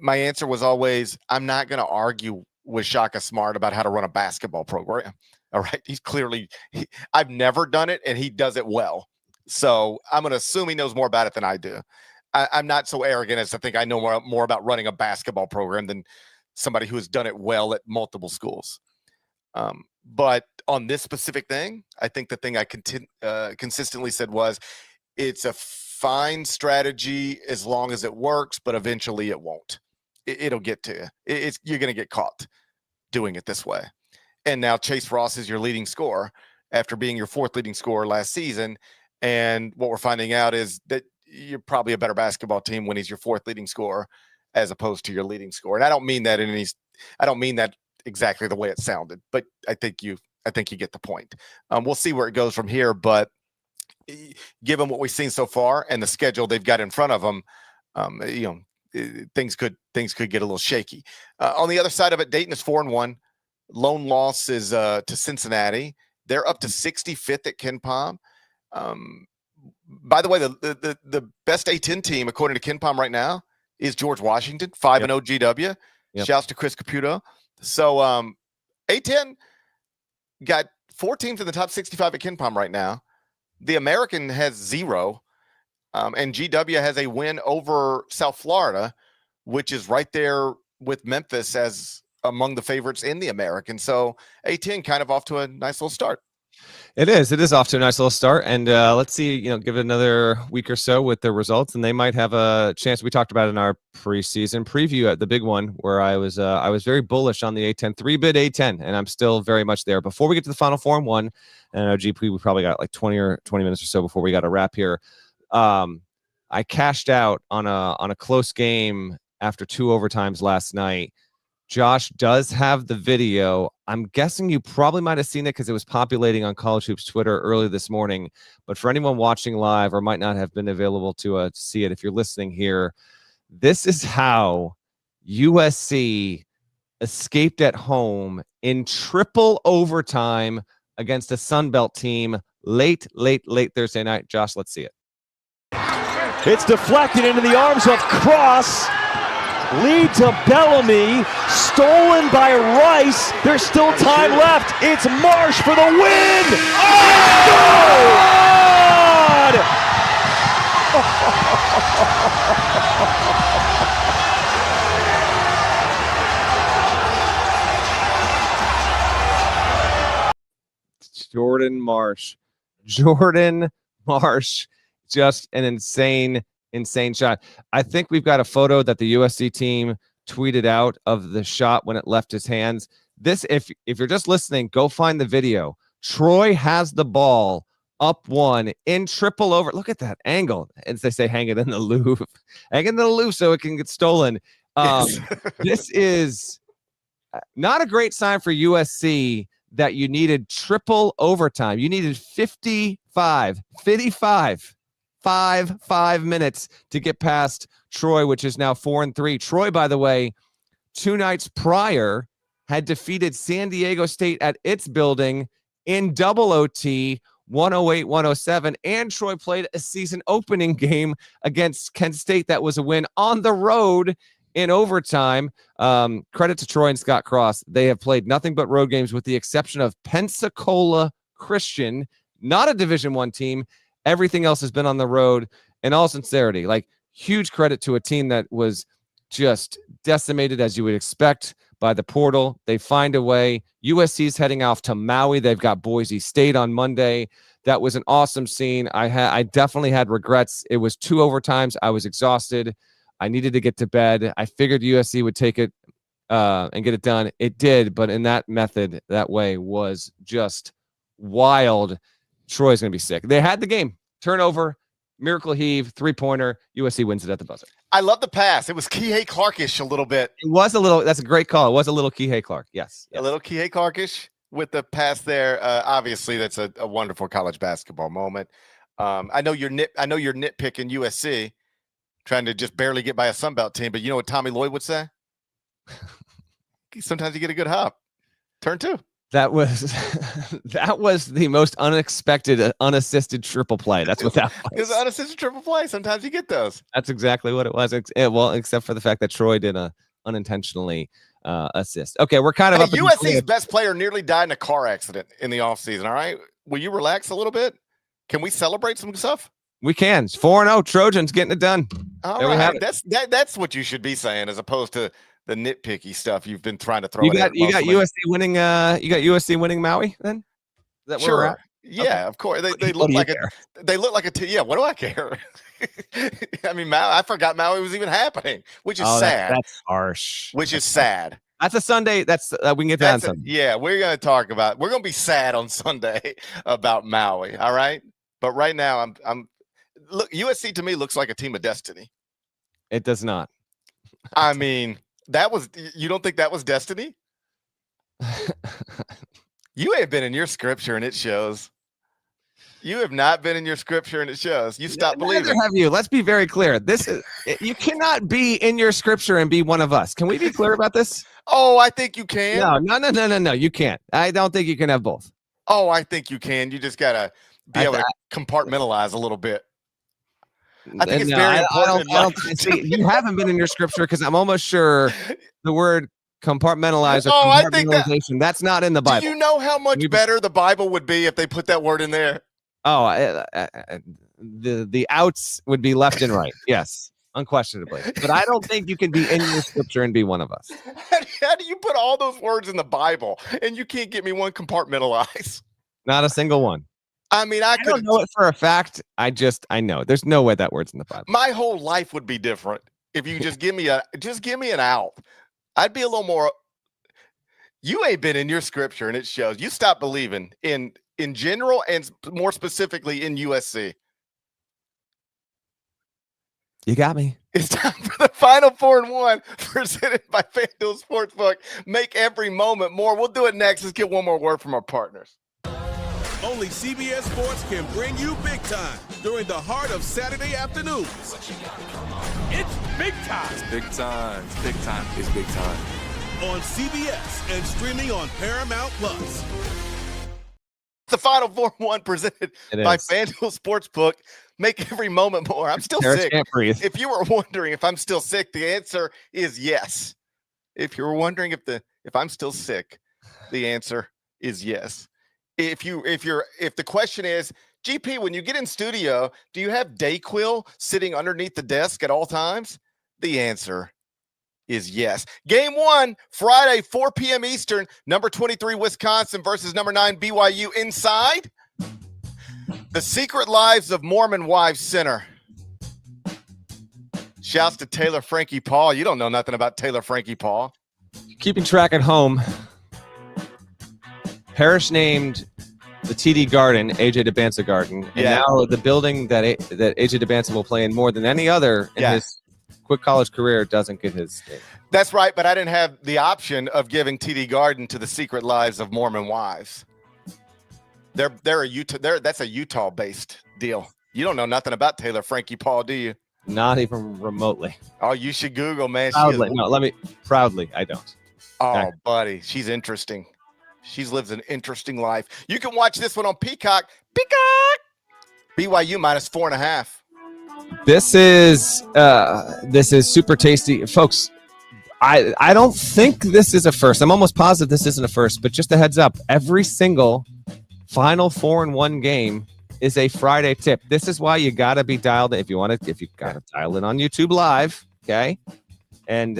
my answer was always, I'm not going to argue with Shaka Smart about how to run a basketball program. All right. He's clearly, I've never done it and he does it well. So I'm going to assume he knows more about it than I do. I'm not so arrogant as to think I know more about running a basketball program than somebody who has done it well at multiple schools. But on this specific thing, I think the thing I consistently said was, it's a fine strategy as long as it works, but eventually it won't. It'll get to you. You're going to get caught doing it this way. And now Chase Ross is your leading scorer after being your fourth leading scorer last season. And what we're finding out is that you're probably a better basketball team when he's your fourth leading scorer as opposed to your leading scorer. And I don't mean that exactly the way it sounded, but I think you get the point. We'll see where it goes from here, but given what we've seen so far and the schedule they've got in front of them, things could get a little shaky. On the other side of it, Dayton is 4-1. Lone loss is to Cincinnati. They're up to 65th at KenPom. By the way, the best A10 team according to KenPom right now is George Washington, 5-0 GW. Yep. Shouts to Chris Caputo. So A10 got 4 teams in the top 65 at KenPom right now. The American has 0, and GW has a win over South Florida, which is right there with Memphis as among the favorites in the American. So A10 kind of off to a nice little start. It is off to a nice little start, and let's see, give it another week or so with the results, and they might have a chance. We talked about it in our preseason preview at the big one, where I was very bullish on the A10, 3-bid A10, and I'm still very much there. Before we get to the Final Four and 1, and our GP, we probably got like 20 minutes or so before we got to wrap here. I cashed out on a close game after 2 overtimes last night. Josh does have the video. I'm guessing you probably might have seen it because it was populating on College Hoops Twitter early this morning. But for anyone watching live or might not have been available to see it, if you're listening here, this is how USC escaped at home in triple overtime against a Sun Belt team late Thursday night. Josh, let's see it. It's deflected into the arms of Cross. Lead to Bellamy, stolen by Rice. There's still time left. It's Marsh for the win. Oh, God! Jordan Marsh, just an insane shot. I think we've got a photo that the USC team tweeted out of the shot when it left his hands. This, if you're just listening, go find the video. Troy has the ball up 1 in triple over. Look at that angle. As they say, hang it in the Louvre. Hang it in the Louvre so it can get stolen. Yes. This is not a great sign for USC that you needed triple overtime. You needed 55 minutes to get past Troy, which is now 4-3. Troy, by the way, 2 nights prior had defeated San Diego State at its building in double OT, 108-107, and Troy played a season opening game against Kent State that was a win on the road in overtime. Credit to Troy and Scott Cross. They have played nothing but road games with the exception of Pensacola Christian, not a Division I team. Everything else has been on the road. In all sincerity, like huge credit to a team that was just decimated, as you would expect, by the portal. They find a way. USC's heading off to Maui. They've got Boise State on Monday. That was an awesome scene. I definitely had regrets. It was 2 overtimes. I was exhausted. I needed to get to bed. I figured USC would take it and get it done. It did, but in that method, that way was just wild. Troy's going to be sick. They had the game. Turnover, miracle heave, 3-pointer. USC wins it at the buzzer. I love the pass. It was Kihei Clark-ish a little bit. It was a little. That's a great call. It was a little Kihei Clark. Yes. A little Kihei Clark-ish with the pass there. Obviously, that's a wonderful college basketball moment. I know you're nitpicking USC, trying to just barely get by a Sunbelt team, but you know what Tommy Lloyd would say? Sometimes you get a good hop. Turn 2. That was the most unexpected, unassisted triple play. That's what that was. It was an unassisted triple play. Sometimes you get those. That's exactly what it was. Well, except for the fact that Troy did a unintentionally assist. Okay, we're kind of up. USC's best player nearly died in a car accident in the offseason. All right, will you relax a little bit? Can we celebrate some stuff? We can. 4-0 Trojans getting it done. All right, that's what you should be saying, as opposed to the nitpicky stuff you've been trying to throw. You got USC winning. You got USC winning Maui. Then is that where we're at? Yeah, okay. Of course. They look like a. Yeah. What do I care? I mean, Maui. I forgot Maui was even happening, which is sad. That's harsh. Which is sad. That's a Sunday. That's we can get that on Sunday. Yeah, we're going to be sad on Sunday about Maui. All right, but right now look. USC to me looks like a team of destiny. It does not. I mean. You don't think that was destiny? You ain't been in your scripture and it shows. You have not been in your scripture and it shows. You stopped believing. Neither have you. Let's be very clear. You cannot be in your scripture and be one of us. Can we be clear about this? Oh, I think you can. No. You can't. I don't think you can have both. Oh, I think you can. You just gotta be able to compartmentalize a little bit. I think it's very important. You haven't been in your scripture because I'm almost sure the word compartmentalize or compartmentalization, that's not in the Bible. Do you know how much better the Bible would be if they put that word in there? Oh, the outs would be left and right. Yes, unquestionably. But I don't think you can be in your scripture and be one of us. How do you put all those words in the Bible and you can't get me one compartmentalize? Not a single one. I mean, I don't know it for a fact. I know. There's no way that word's in the Bible. My whole life would be different if you just give me an out. I'd be a little more. You ain't been in your scripture, and it shows. You stopped believing in general, and more specifically in USC. You got me. It's time for the Final 4 and 1, presented by FanDuel Sportsbook. Make every moment more. We'll do it next. Let's get one more word from our partners. Only CBS Sports can bring you big time during the heart of Saturday afternoons. It's big time. It's big time. It's big time. It's big time. On CBS and streaming on Paramount Plus. The Final 4-1 presented by FanDuel Sportsbook. Make every moment more. I'm still sick. Can't breathe. If you were wondering if I'm still sick, the answer is yes. If you're wondering if I'm still sick, the answer is yes. If the question is, GP, when you get in studio, do you have Dayquil sitting underneath the desk at all times? The answer is yes. Game 1, Friday, 4 p.m. Eastern, number 23 Wisconsin versus number 9 BYU inside the Secret Lives of Mormon Wives Center. Shouts to Taylor Frankie Paul. You don't know nothing about Taylor Frankie Paul. Keeping track at home. Parrish named the TD Garden AJ DeBanza Garden, and now the building that AJ DeBanza will play in more than any other in his quick college career doesn't get his name. That's right, but I didn't have the option of giving TD Garden to the Secret Lives of Mormon Wives. They're a Utah. That's a Utah-based deal. You don't know nothing about Taylor Frankie Paul, do you? Not even remotely. Oh, you should Google, man. Proudly, I don't. Oh, buddy, she's interesting. She lives an interesting life. You can watch this one on Peacock. BYU minus 4.5. This is super tasty, folks. I don't think this is a first. I'm almost positive this isn't a first, but just a heads up. Every single Final 4 and 1 game is a Friday tip. This is why you got to be dialed in if you got to dial in on YouTube Live, okay? And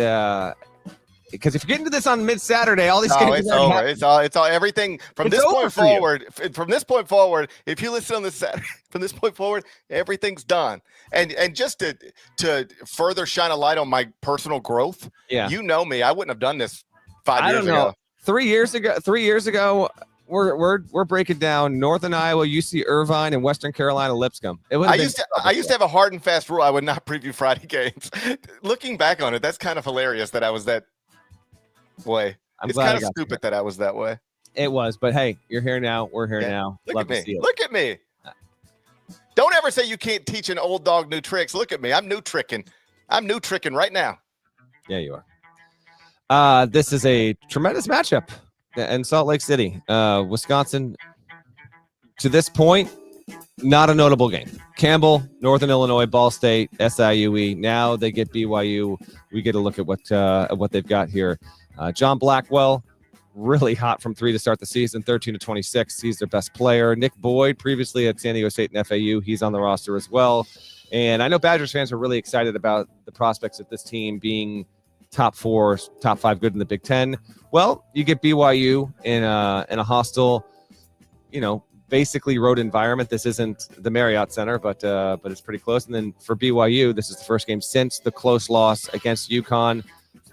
because if you're getting to this on mid-Saturday, all these games it's over. It's all everything from this point forward. From this point forward, if you listen on this Saturday, from this point forward, everything's done. And just to further shine a light on my personal growth, you know me, I wouldn't have done this 5 years ago. 3 years ago, we're breaking down Northern Iowa, UC Irvine, and Western Carolina Lipscomb. I used to have a hard and fast rule. I would not preview Friday games. Looking back on it, that's kind of hilarious that I was that way. It's kind of stupid that I was that way. It was, but hey, you're here now. We're here now. Look at me. Look at me. Don't ever say you can't teach an old dog new tricks. Look at me. I'm new tricking right now. Yeah, you are. This is a tremendous matchup in Salt Lake City. Wisconsin, to this point, not a notable game. Campbell, Northern Illinois, Ball State, SIUE. Now they get BYU. We get a look at what they've got here. John Blackwell, really hot from three to start the season, 13-26. He's their best player. Nick Boyd, previously at San Diego State and FAU. He's on the roster as well. And I know Badgers fans are really excited about the prospects of this team being top 4, top 5 good in the Big Ten. Well, you get BYU in a hostile, basically road environment. This isn't the Marriott Center, but it's pretty close. And then for BYU, this is the first game since the close loss against UConn.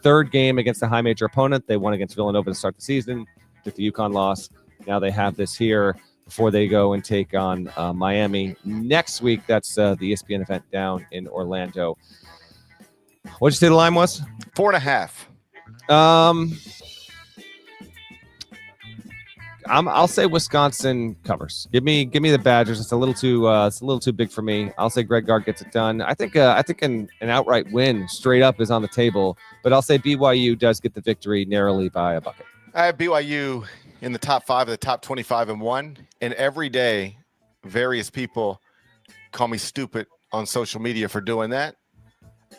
Third game against a high major opponent. They won against Villanova to start the season. Took the UConn loss. Now they have this here before they go and take on Miami next week. That's the ESPN event down in Orlando. What'd you say the line was? 4.5. I'll say Wisconsin covers. Give me the Badgers. It's a little too big for me. I'll say Greg Gard gets it done. I think an outright win straight up is on the table, but I'll say BYU does get the victory narrowly by a bucket. I have BYU in the top 5 of the top 25-1, and every day various people call me stupid on social media for doing that.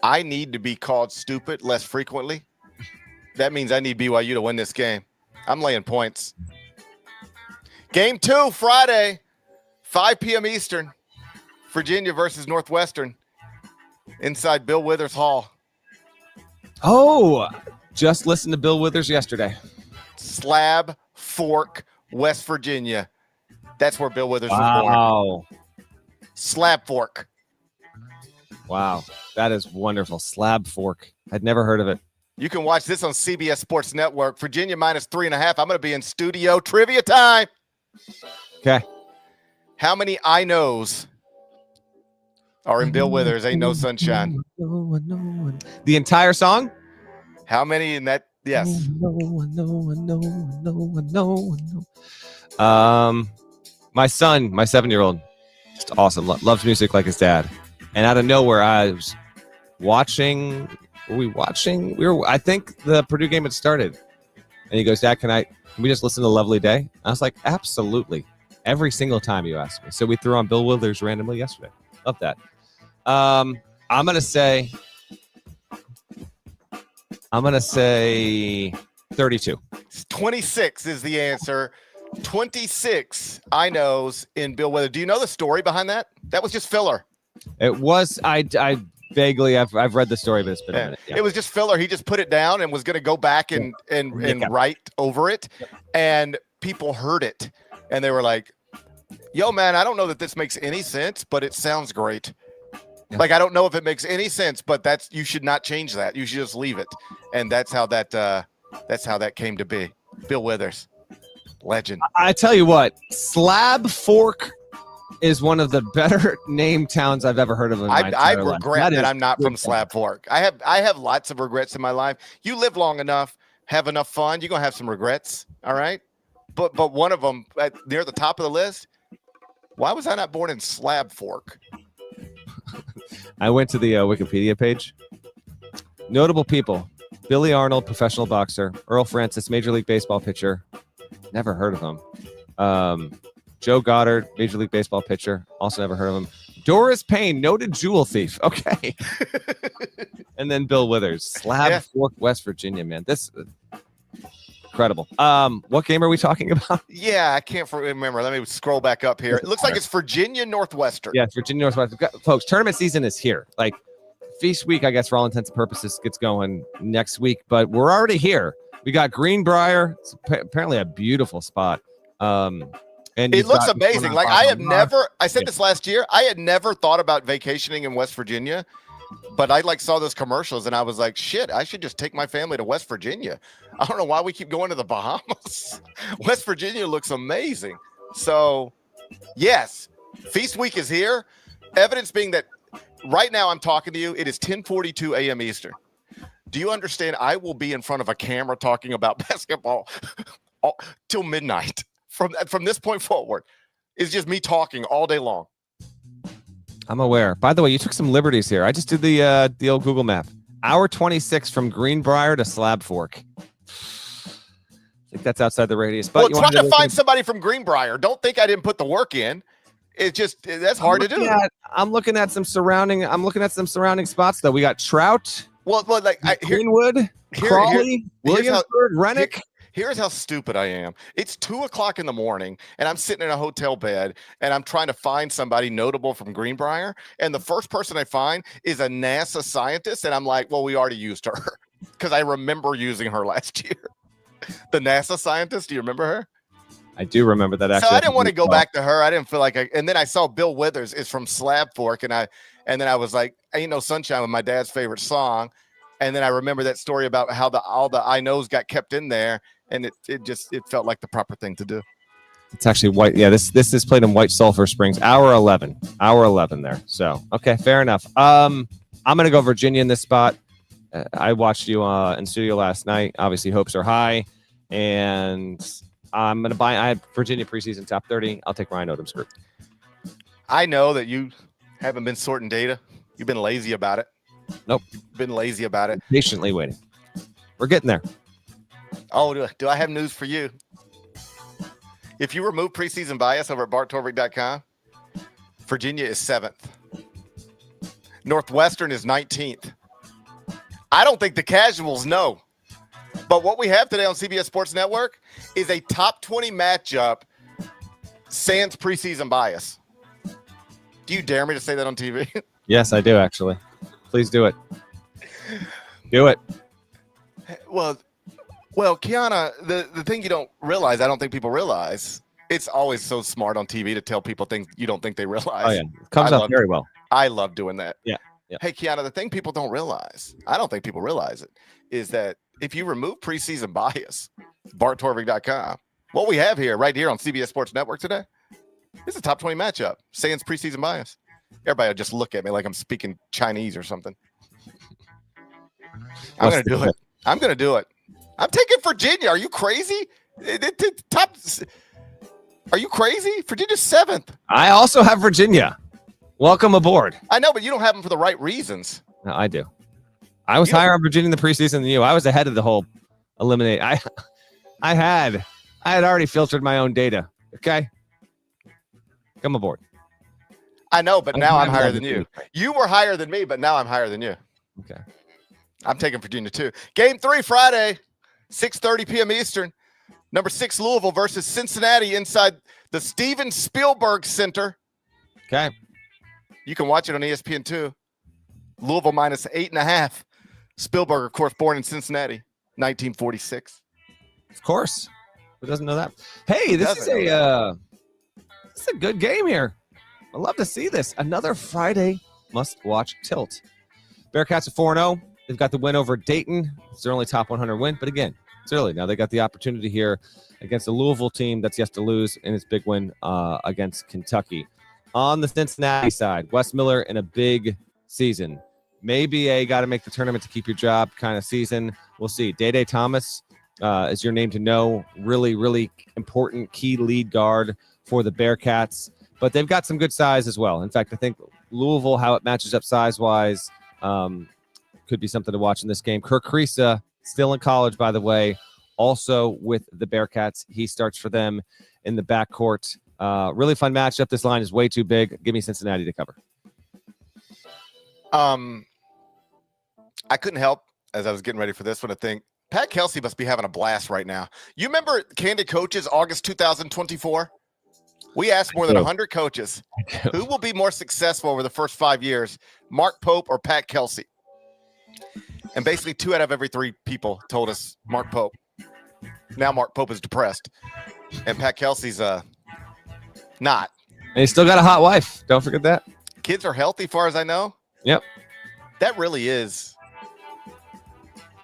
I need to be called stupid less frequently. That means I need BYU to win this game. I'm laying points. Game 2, Friday, 5 p.m. Eastern, Virginia versus Northwestern inside Bill Withers Hall. Oh, just listened to Bill Withers yesterday. Slab Fork, West Virginia. That's where Bill Withers was born. Wow. Slab Fork. Wow, that is wonderful. Slab Fork. I'd never heard of it. You can watch this on CBS Sports Network. Virginia minus 3.5. I'm going to be in studio trivia time. Okay. How many I knows are in Bill Withers? Ain't no sunshine. The entire song? How many in that? Yes. My son, my 7-year-old, just awesome. Loves music like his dad. And out of nowhere, I was watching. Were we watching? I think the Purdue game had started. And he goes, Dad, can we just listen to Lovely Day? I was like, absolutely. Every single time you ask me. So we threw on Bill Withers randomly yesterday. Love that. I'm going to say 32. 26 is the answer. 26 I knows in Bill Withers. Do you know the story behind that? That was just filler. It was, I vaguely, I've read the story, but it's been a minute. Yeah. It was just filler. He just put it down and was going to go back and write over it. And people heard it. And they were like, yo, man, I don't know that this makes any sense, but it sounds great. Yeah. Like, I don't know if it makes any sense, but you should not change that. You should just leave it. And that's how that came to be. Bill Withers, legend. I tell you what, Slab Fork is one of the better named towns I've ever heard of in my entire life. I regret that I'm not from Slab Fork. I have lots of regrets in my life. You live long enough, have enough fun, you're gonna have some regrets. All right, but one of them near the top of the list. Why was I not born in Slab Fork? I went to the Wikipedia page. Notable people: Billy Arnold, professional boxer; Earl Francis, Major League Baseball pitcher. Never heard of him. Joe Goddard, Major League Baseball pitcher. Also never heard of him. Doris Payne, noted jewel thief. Okay. And then Bill Withers, Slab Fork, West Virginia, man. Incredible. What game are we talking about? Yeah, I can't remember. Let me scroll back up here. It looks like it's Virginia Northwestern. Yeah, Virginia Northwestern. Folks, tournament season is here. Like, feast week, I guess, for all intents and purposes, gets going next week, but we're already here. We got Greenbrier. It's apparently a beautiful spot. And it looks amazing. Like, I said this last year, I had never thought about vacationing in West Virginia, but I saw those commercials and I was like, shit, I should just take my family to West Virginia. I don't know why we keep going to the Bahamas. West Virginia looks amazing. So, yes, feast week is here. Evidence being that right now I'm talking to you, it is 10:42 a.m. Eastern. Do you understand? I will be in front of a camera talking about basketball till midnight. From this point forward, it's just me talking all day long. I'm aware. By the way, you took some liberties here. I just did the old Google map. Hour 26 from Greenbrier to Slab Fork. I think that's outside the radius. But well, try to find somebody from Greenbrier. Don't think I didn't put the work in. It's just that's hard to do. I'm looking at some surrounding spots though. We got Trout. Well, Greenwood, Crawley, Williamsburg, Rennick. Here's how stupid I am. It's 2:00 in the morning, and I'm sitting in a hotel bed, and I'm trying to find somebody notable from Greenbrier. And the first person I find is a NASA scientist, and I'm like, well, we already used her because I remember using her last year. The NASA scientist, do you remember her? I do remember that. Actually, so I didn't want to go back to her. I didn't feel like and then I saw Bill Withers is from Slab Fork, and then I was like, Ain't No Sunshine was my dad's favorite song. And then I remember that story about how all the I knows got kept in there, and it felt like the proper thing to do. It's actually White. Yeah, this is played in White Sulphur Springs. Hour 11 there. So okay, fair enough. I'm gonna go Virginia in this spot. I watched you in studio last night. Obviously, hopes are high, and I'm gonna buy. I have Virginia preseason top 30. I'll take Ryan Odom's group. I know that you haven't been sorting data. You've been lazy about it. Nope. You've been lazy about it. Patiently waiting. We're getting there. Oh, do I have news for you? If you remove preseason bias over at barttorvik.com, Virginia is 7th. Northwestern is 19th. I don't think the casuals know. But what we have today on CBS Sports Network is a top 20 matchup sans preseason bias. Do you dare me to say that on TV? Yes, I do, actually. Please do it. Do it. Well, Kiana, the thing you don't realize, I don't think people realize, it's always so smart on TV to tell people things you don't think they realize. Oh, yeah. It comes out very well. I love doing that. Yeah. Hey, Kiana, the thing people don't realize, I don't think people realize it, is that if you remove preseason bias, barttorvik.com, what we have here, right here on CBS Sports Network today, is a top 20 matchup, sans preseason bias. Everybody will just look at me like I'm speaking Chinese or something. I'm going to do it. I'm going to do it. I'm taking Virginia. Are you crazy? Are you crazy? Virginia's 7th. I also have Virginia. Welcome aboard. I know, but you don't have them for the right reasons. No, I do. I was higher on Virginia in the preseason than you. I was ahead of the whole eliminate. I had already filtered my own data. Okay. Come aboard. I know, but now I'm higher than you. You were higher than me, but now I'm higher than you. Okay. I'm taking Virginia too. Game 3 Friday, 6:30 p.m. Eastern. Number 6 Louisville versus Cincinnati inside the Steven Spielberg Center. Okay. You can watch it on ESPN2. Louisville minus 8.5. Spielberg, of course, born in Cincinnati, 1946. Of course. Who doesn't know that? Hey, this is a good game here. I love to see this. Another Friday must-watch tilt. Bearcats are 4-0. They've got the win over Dayton. It's their only top 100 win. But again, it's early. Now they got the opportunity here against a Louisville team that's yet to lose in its big win against Kentucky. On the Cincinnati side, Wes Miller in a big season. Maybe a got to make the tournament to keep your job kind of season. We'll see. Day Thomas is your name to know. Really, really important key lead guard for the Bearcats. But they've got some good size as well. In fact, I think Louisville, how it matches up size-wise, could be something to watch in this game. Kirk Kriisa, still in college, by the way, also with the Bearcats. He starts for them in the backcourt. Really fun matchup. This line is way too big. Give me Cincinnati to cover. I couldn't help, as I was getting ready for this one, to think Pat Kelsey must be having a blast right now. You remember Candid Coaches, August 2024? We asked more than 100 coaches, who will be more successful over the first 5 years, Mark Pope or Pat Kelsey? And basically 2 out of every 3 people told us Mark Pope. Now Mark Pope is depressed, and Pat Kelsey's not. And he's still got a hot wife. Don't forget that. Kids are healthy, far as I know. Yep. That really is.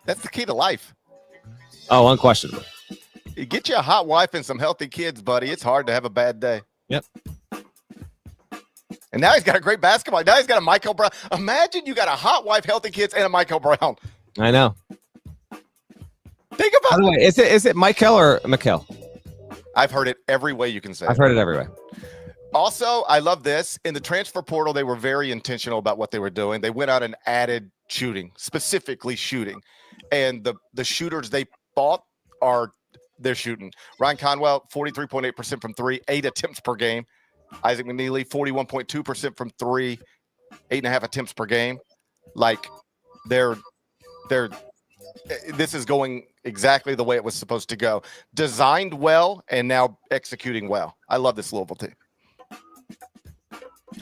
That's the key to life. Oh, unquestionably. You get you a hot wife and some healthy kids, buddy. It's hard to have a bad day. Yep. And now he's got a great basketball. Now he's got a Michael Brown. Imagine you got a hot wife, healthy kids, and a Michael Brown. I know. Think about By the way, is it Michael or Mikel? I've heard it every way you can say. I've heard it every way. Also, I love this. In the transfer portal, they were very intentional about what they were doing. They went out and added shooting, specifically shooting. And the shooters they bought they're shooting. Ryan Conwell, 43.8% from 3, 8 attempts per game. Isaac McNeely, 41.2% from 3, 8.5 attempts per game. Like this is going exactly the way it was supposed to go. Designed well and now executing well. I love this Louisville team.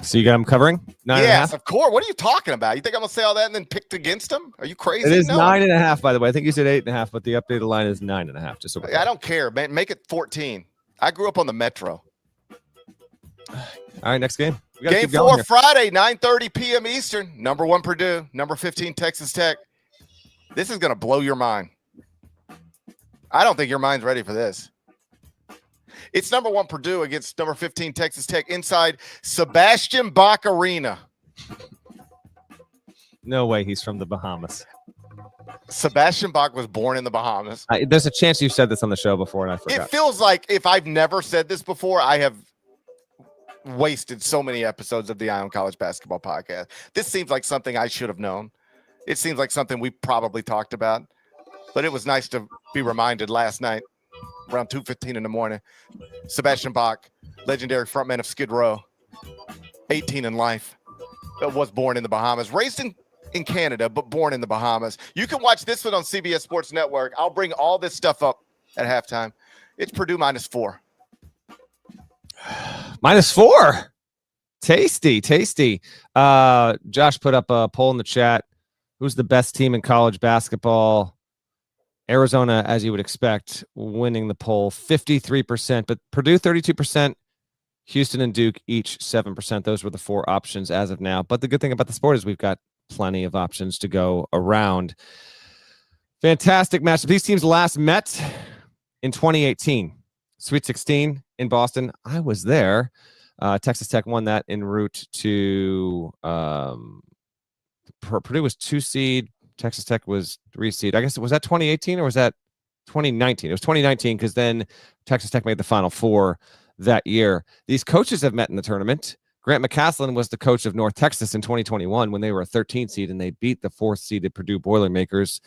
So you got him covering? 9.5? Yes, of course. What are you talking about? You think I'm going to say all that and then picked against them? Are you crazy? It is No. 9.5, by the way. I think you said 8.5, but the updated line is 9.5. Just so I don't care, man. Make it 14. I grew up on the Metro. All right, next game. We gotta Game keep going 4 here. Friday, 9:30 p.m. Eastern. Number 1 Purdue, number 15 Texas Tech. This is going to blow your mind. I don't think your mind's ready for this. It's number 1 Purdue against number 15 Texas Tech inside Sebastian Bach Arena. No way he's from the Bahamas. Sebastian Bach was born in the Bahamas. There's a chance you've said this on the show before, and I forgot. It feels like if I've never said this before, I have wasted so many episodes of the Eye on College Basketball Podcast. This seems like something I should have known. It seems like something we probably talked about, but it was nice to be reminded last night around 2:15 in the morning. Sebastian Bach, legendary frontman of Skid Row, 18 in life, was born in the Bahamas, raised in Canada, but born in the Bahamas. You can watch this one on CBS Sports Network. I'll bring all this stuff up at halftime. It's Purdue -4. -4. Tasty. Josh put up a poll in the chat. Who's the best team in college basketball? Arizona, as you would expect, winning the poll 53%, but Purdue 32%, Houston and Duke each 7%. Those were the 4 options as of now. But the good thing about the sport is we've got plenty of options to go around. Fantastic matchup. These teams last met in 2018. Sweet 16 in Boston. I was there. Texas Tech won that en route to Purdue was 2 seed. Texas Tech was 3 seed. I guess was that 2018 or was that 2019? It was 2019 because then Texas Tech made the Final Four that year. These coaches have met in the tournament. Grant McCaslin was the coach of North Texas in 2021 when they were a 13 seed and they beat the 4th seeded Purdue Boilermakers.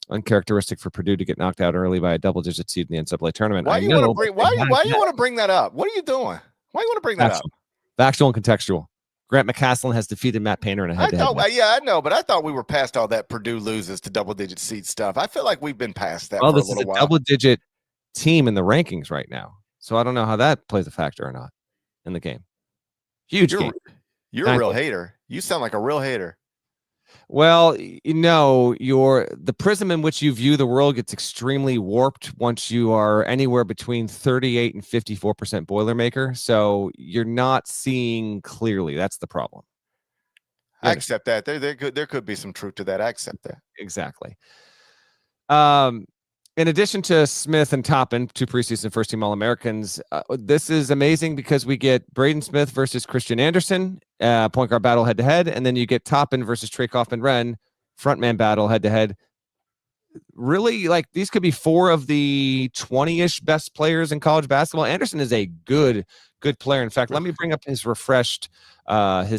Uncharacteristic for Purdue to get knocked out early by a double-digit seed in the NCAA tournament. Why do you want to bring that up? What are you doing? Why do you want to bring that up? Factual and contextual. Grant McCaslin has defeated Matt Painter in a head-to-head. Yeah, I know, but I thought we were past all that Purdue loses to double-digit seed stuff. I feel like we've been past that. Well, for this a is little a while. double-digit team in the rankings right now, so I don't know how that plays a factor or not in the game. Huge game. You're a real hater. You sound like a real hater. Well, you know, the prism in which you view the world gets extremely warped once you are anywhere between 38 and 54% Boilermaker. So you're not seeing clearly. That's the problem. I accept that. There could be some truth to that. I accept that. Exactly. In addition to Smith and Toppin, 2 preseason first-team All-Americans, this is amazing because we get Braden Smith versus Christian Anderson, point guard battle head-to-head, and then you get Toppin versus Trey Kaufman-Renn, frontman battle head-to-head. Really, like, these could be 4 of the 20-ish best players in college basketball. Anderson is a good player. In fact, let me bring up his his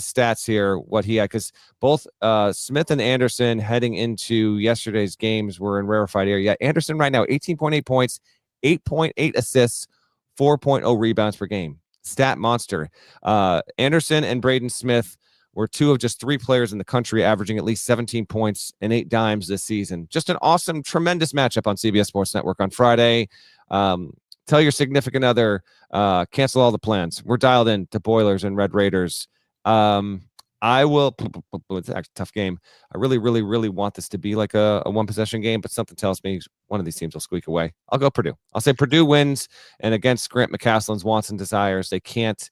stats here, what he had, because both Smith and Anderson heading into yesterday's games were in rarefied air. Yeah, Anderson right now, 18.8 points, 8.8 assists, 4.0 rebounds per game. Stat monster. Anderson and Braden Smith We're 2 of just 3 players in the country averaging at least 17 points and 8 dimes this season. Just an awesome, tremendous matchup on CBS Sports Network on Friday. Tell your significant other, cancel all the plans. We're dialed in to Boilers and Red Raiders. I will. It's actually a tough game. I really, really, really want this to be like a one-possession game, but something tells me one of these teams will squeak away. I'll go Purdue. I'll say Purdue wins, and against Grant McCaslin's wants and desires, they can't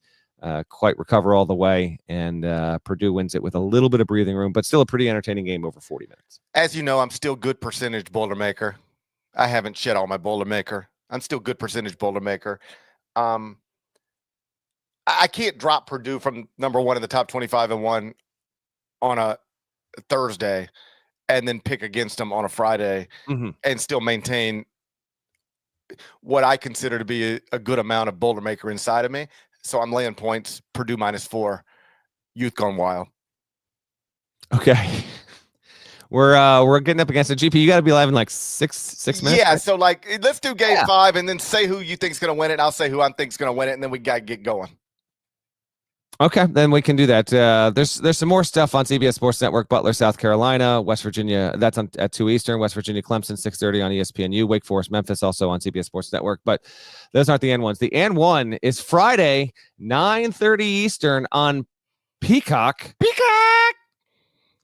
quite recover all the way, and Purdue wins it with a little bit of breathing room, but still a pretty entertaining game over 40 minutes. As you know, I'm still good percentage Boilermaker. I haven't shed all my Boilermaker. I'm still good percentage Boilermaker. I can't drop Purdue from number 1 in the top 25 and 1 on a Thursday and then pick against them on a Friday and still maintain what I consider to be a good amount of Boilermaker inside of me. So I'm laying points, Purdue -4, Youth Gone Wild. Okay. We're getting up against the GP. You got to be live in like six minutes. Yeah, right? so like let's do game 5 and then say who you think's going to win it. And I'll say who I think's going to win it, and then we got to get going. Okay, then we can do that. There's some more stuff on CBS Sports Network. Butler, South Carolina, West Virginia. That's on at 2 Eastern. West Virginia, Clemson, 6:30 on ESPNU. Wake Forest, Memphis, also on CBS Sports Network. But those aren't the N1s. The N1 is Friday, 9:30 Eastern on Peacock.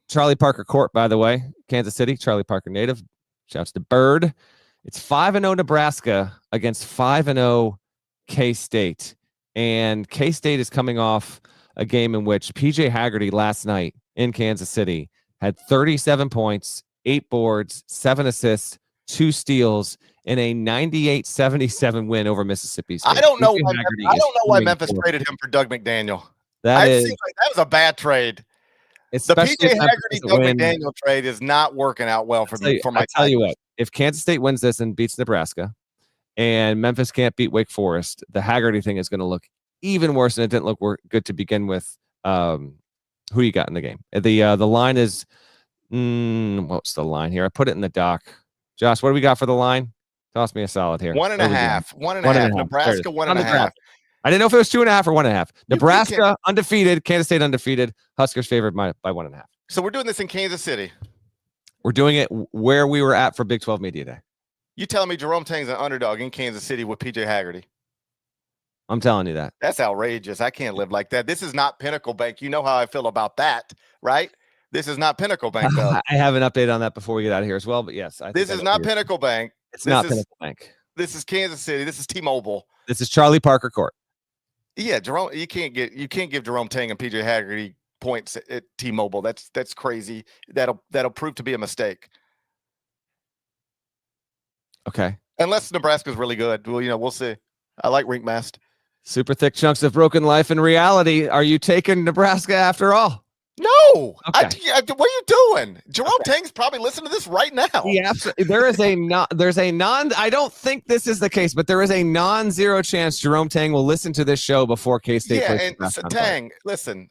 Charlie Parker Court, by the way, Kansas City. Charlie Parker native. Shouts to Bird. It's 5-0 Nebraska against 5-0 K-State. And K-State is coming off a game in which PJ Haggerty last night in Kansas City had 37 points, 8 boards, 7 assists, 2 steals in a 98-77 win over Mississippi State. I don't know why PJ Memphis traded him for Doug McDaniel. That That was a bad trade. The PJ Haggerty Doug McDaniel trade is not working out well for me. I tell you what, if Kansas State wins this and beats Nebraska, and Memphis can't beat Wake Forest, the Haggerty thing is going to look even worse, and it didn't look good to begin with. Who you got in the game? The line is, what's the line here? I put it in the doc. Josh, what do we got for the line? Toss me a solid here. 1.5. 1.5. Nebraska 1.5. I didn't know if it was 2.5 or 1.5. Nebraska undefeated, Kansas State undefeated, Huskers favored by 1.5. So we're doing this in Kansas City. We're doing it where we were at for Big 12 Media Day. You telling me Jerome Tang's an underdog in Kansas City with PJ Haggerty? I'm telling you that. That's outrageous. I can't live like that. This is not Pinnacle Bank. You know how I feel about that, right? This is not Pinnacle Bank, though. I have an update on that before we get out of here as well, but yes. This is not Pinnacle Bank. It's not Pinnacle Bank. This is Kansas City. This is T-Mobile. This is Charlie Parker Court. Yeah, Jerome. You can't give Jerome Tang and PJ Haggerty points at T-Mobile. That's crazy. That'll prove to be a mistake. Okay. Unless Nebraska's really good. Well, we'll see. I like Rinkmast. Super thick chunks of broken life and reality. Are you taking Nebraska after all? No. Okay. What are you doing? Jerome Tang's probably listening to this right now. Yeah, there's a non, I don't think this is the case, but there is a non-zero chance Jerome Tang will listen to this show before K-State plays. Yeah, and so Tang, listen,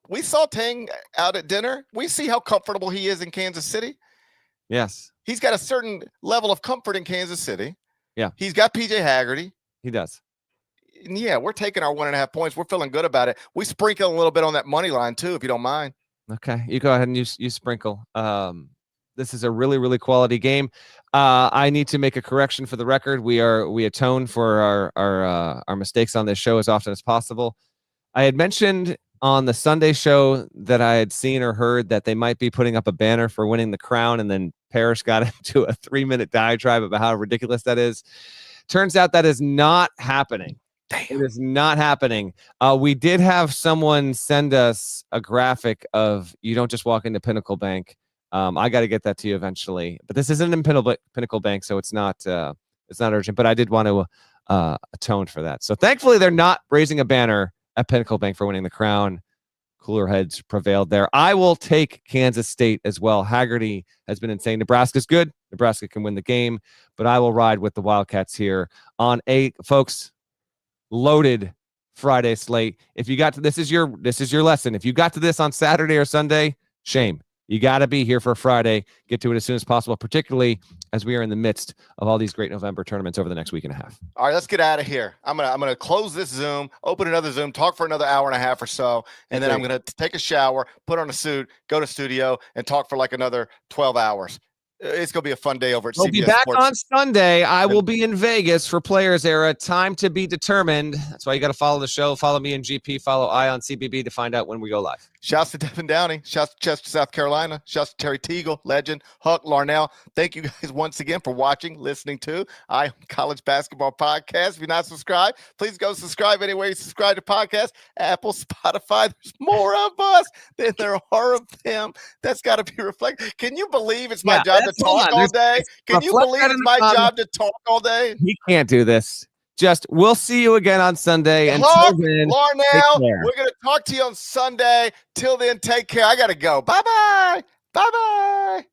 we saw Tang out at dinner. We see how comfortable he is in Kansas City. Yes. He's got a certain level of comfort in Kansas City. Yeah. He's got PJ Haggerty. He does. And yeah, we're taking our 1.5 points. We're feeling good about it. We sprinkle a little bit on that money line too, if you don't mind. Okay, you go ahead and you sprinkle. This is a really, really quality game. I need to make a correction for the record. We atone for our mistakes on this show as often as possible. I had mentioned on the Sunday show that I had seen or heard that they might be putting up a banner for winning the crown, and then Parrish got into a 3-minute diatribe about how ridiculous that is. Turns out that is not happening. It is not happening. We did have someone send us a graphic of you don't just walk into Pinnacle Bank. I got to get that to you eventually, but this isn't in Pinnacle Bank, so it's not urgent. But I did want to atone for that. So thankfully, they're not raising a banner at Pinnacle Bank for winning the crown. Cooler heads prevailed there. I will take Kansas State as well. Haggerty has been insane. Nebraska's good. Nebraska can win the game, but I will ride with the Wildcats here on folks. Loaded Friday slate. If you got to this is your lesson. If you got to this on Saturday or Sunday, shame. You got to be here for Friday. Get to it as soon as possible, particularly as we are in the midst of all these great November tournaments over the next week and a half. All right, let's get out of here. I'm gonna close this Zoom, open another Zoom, talk for another hour and a half or so, and then I'm gonna take a shower, put on a suit, go to studio, and talk for like another 12 hours. It's going to be a fun day over at CBS We'll be back Sports. on Sunday. I will be in Vegas for Players Era. Time to be determined. That's why you got to follow the show. Follow me and GP. Follow I on CBB to find out when we go live. Shouts to Devin Downey. Shouts to Chester, South Carolina. Shouts to Terry Teagle, legend, Huck, Larnell. Thank you guys once again for watching, listening to I College Basketball Podcast. If you're not subscribed, please go subscribe anywhere you subscribe to podcasts. Apple, Spotify. There's more of us than there are of them. That's got to be reflected. Can you believe it's my job to talk all day? Can you believe it's my job to talk all day? He can't do this. Just, we'll see you again on Sunday. And Larnell, we're going to talk to you on Sunday. Till then, take care. I got to go. Bye-bye. Bye-bye.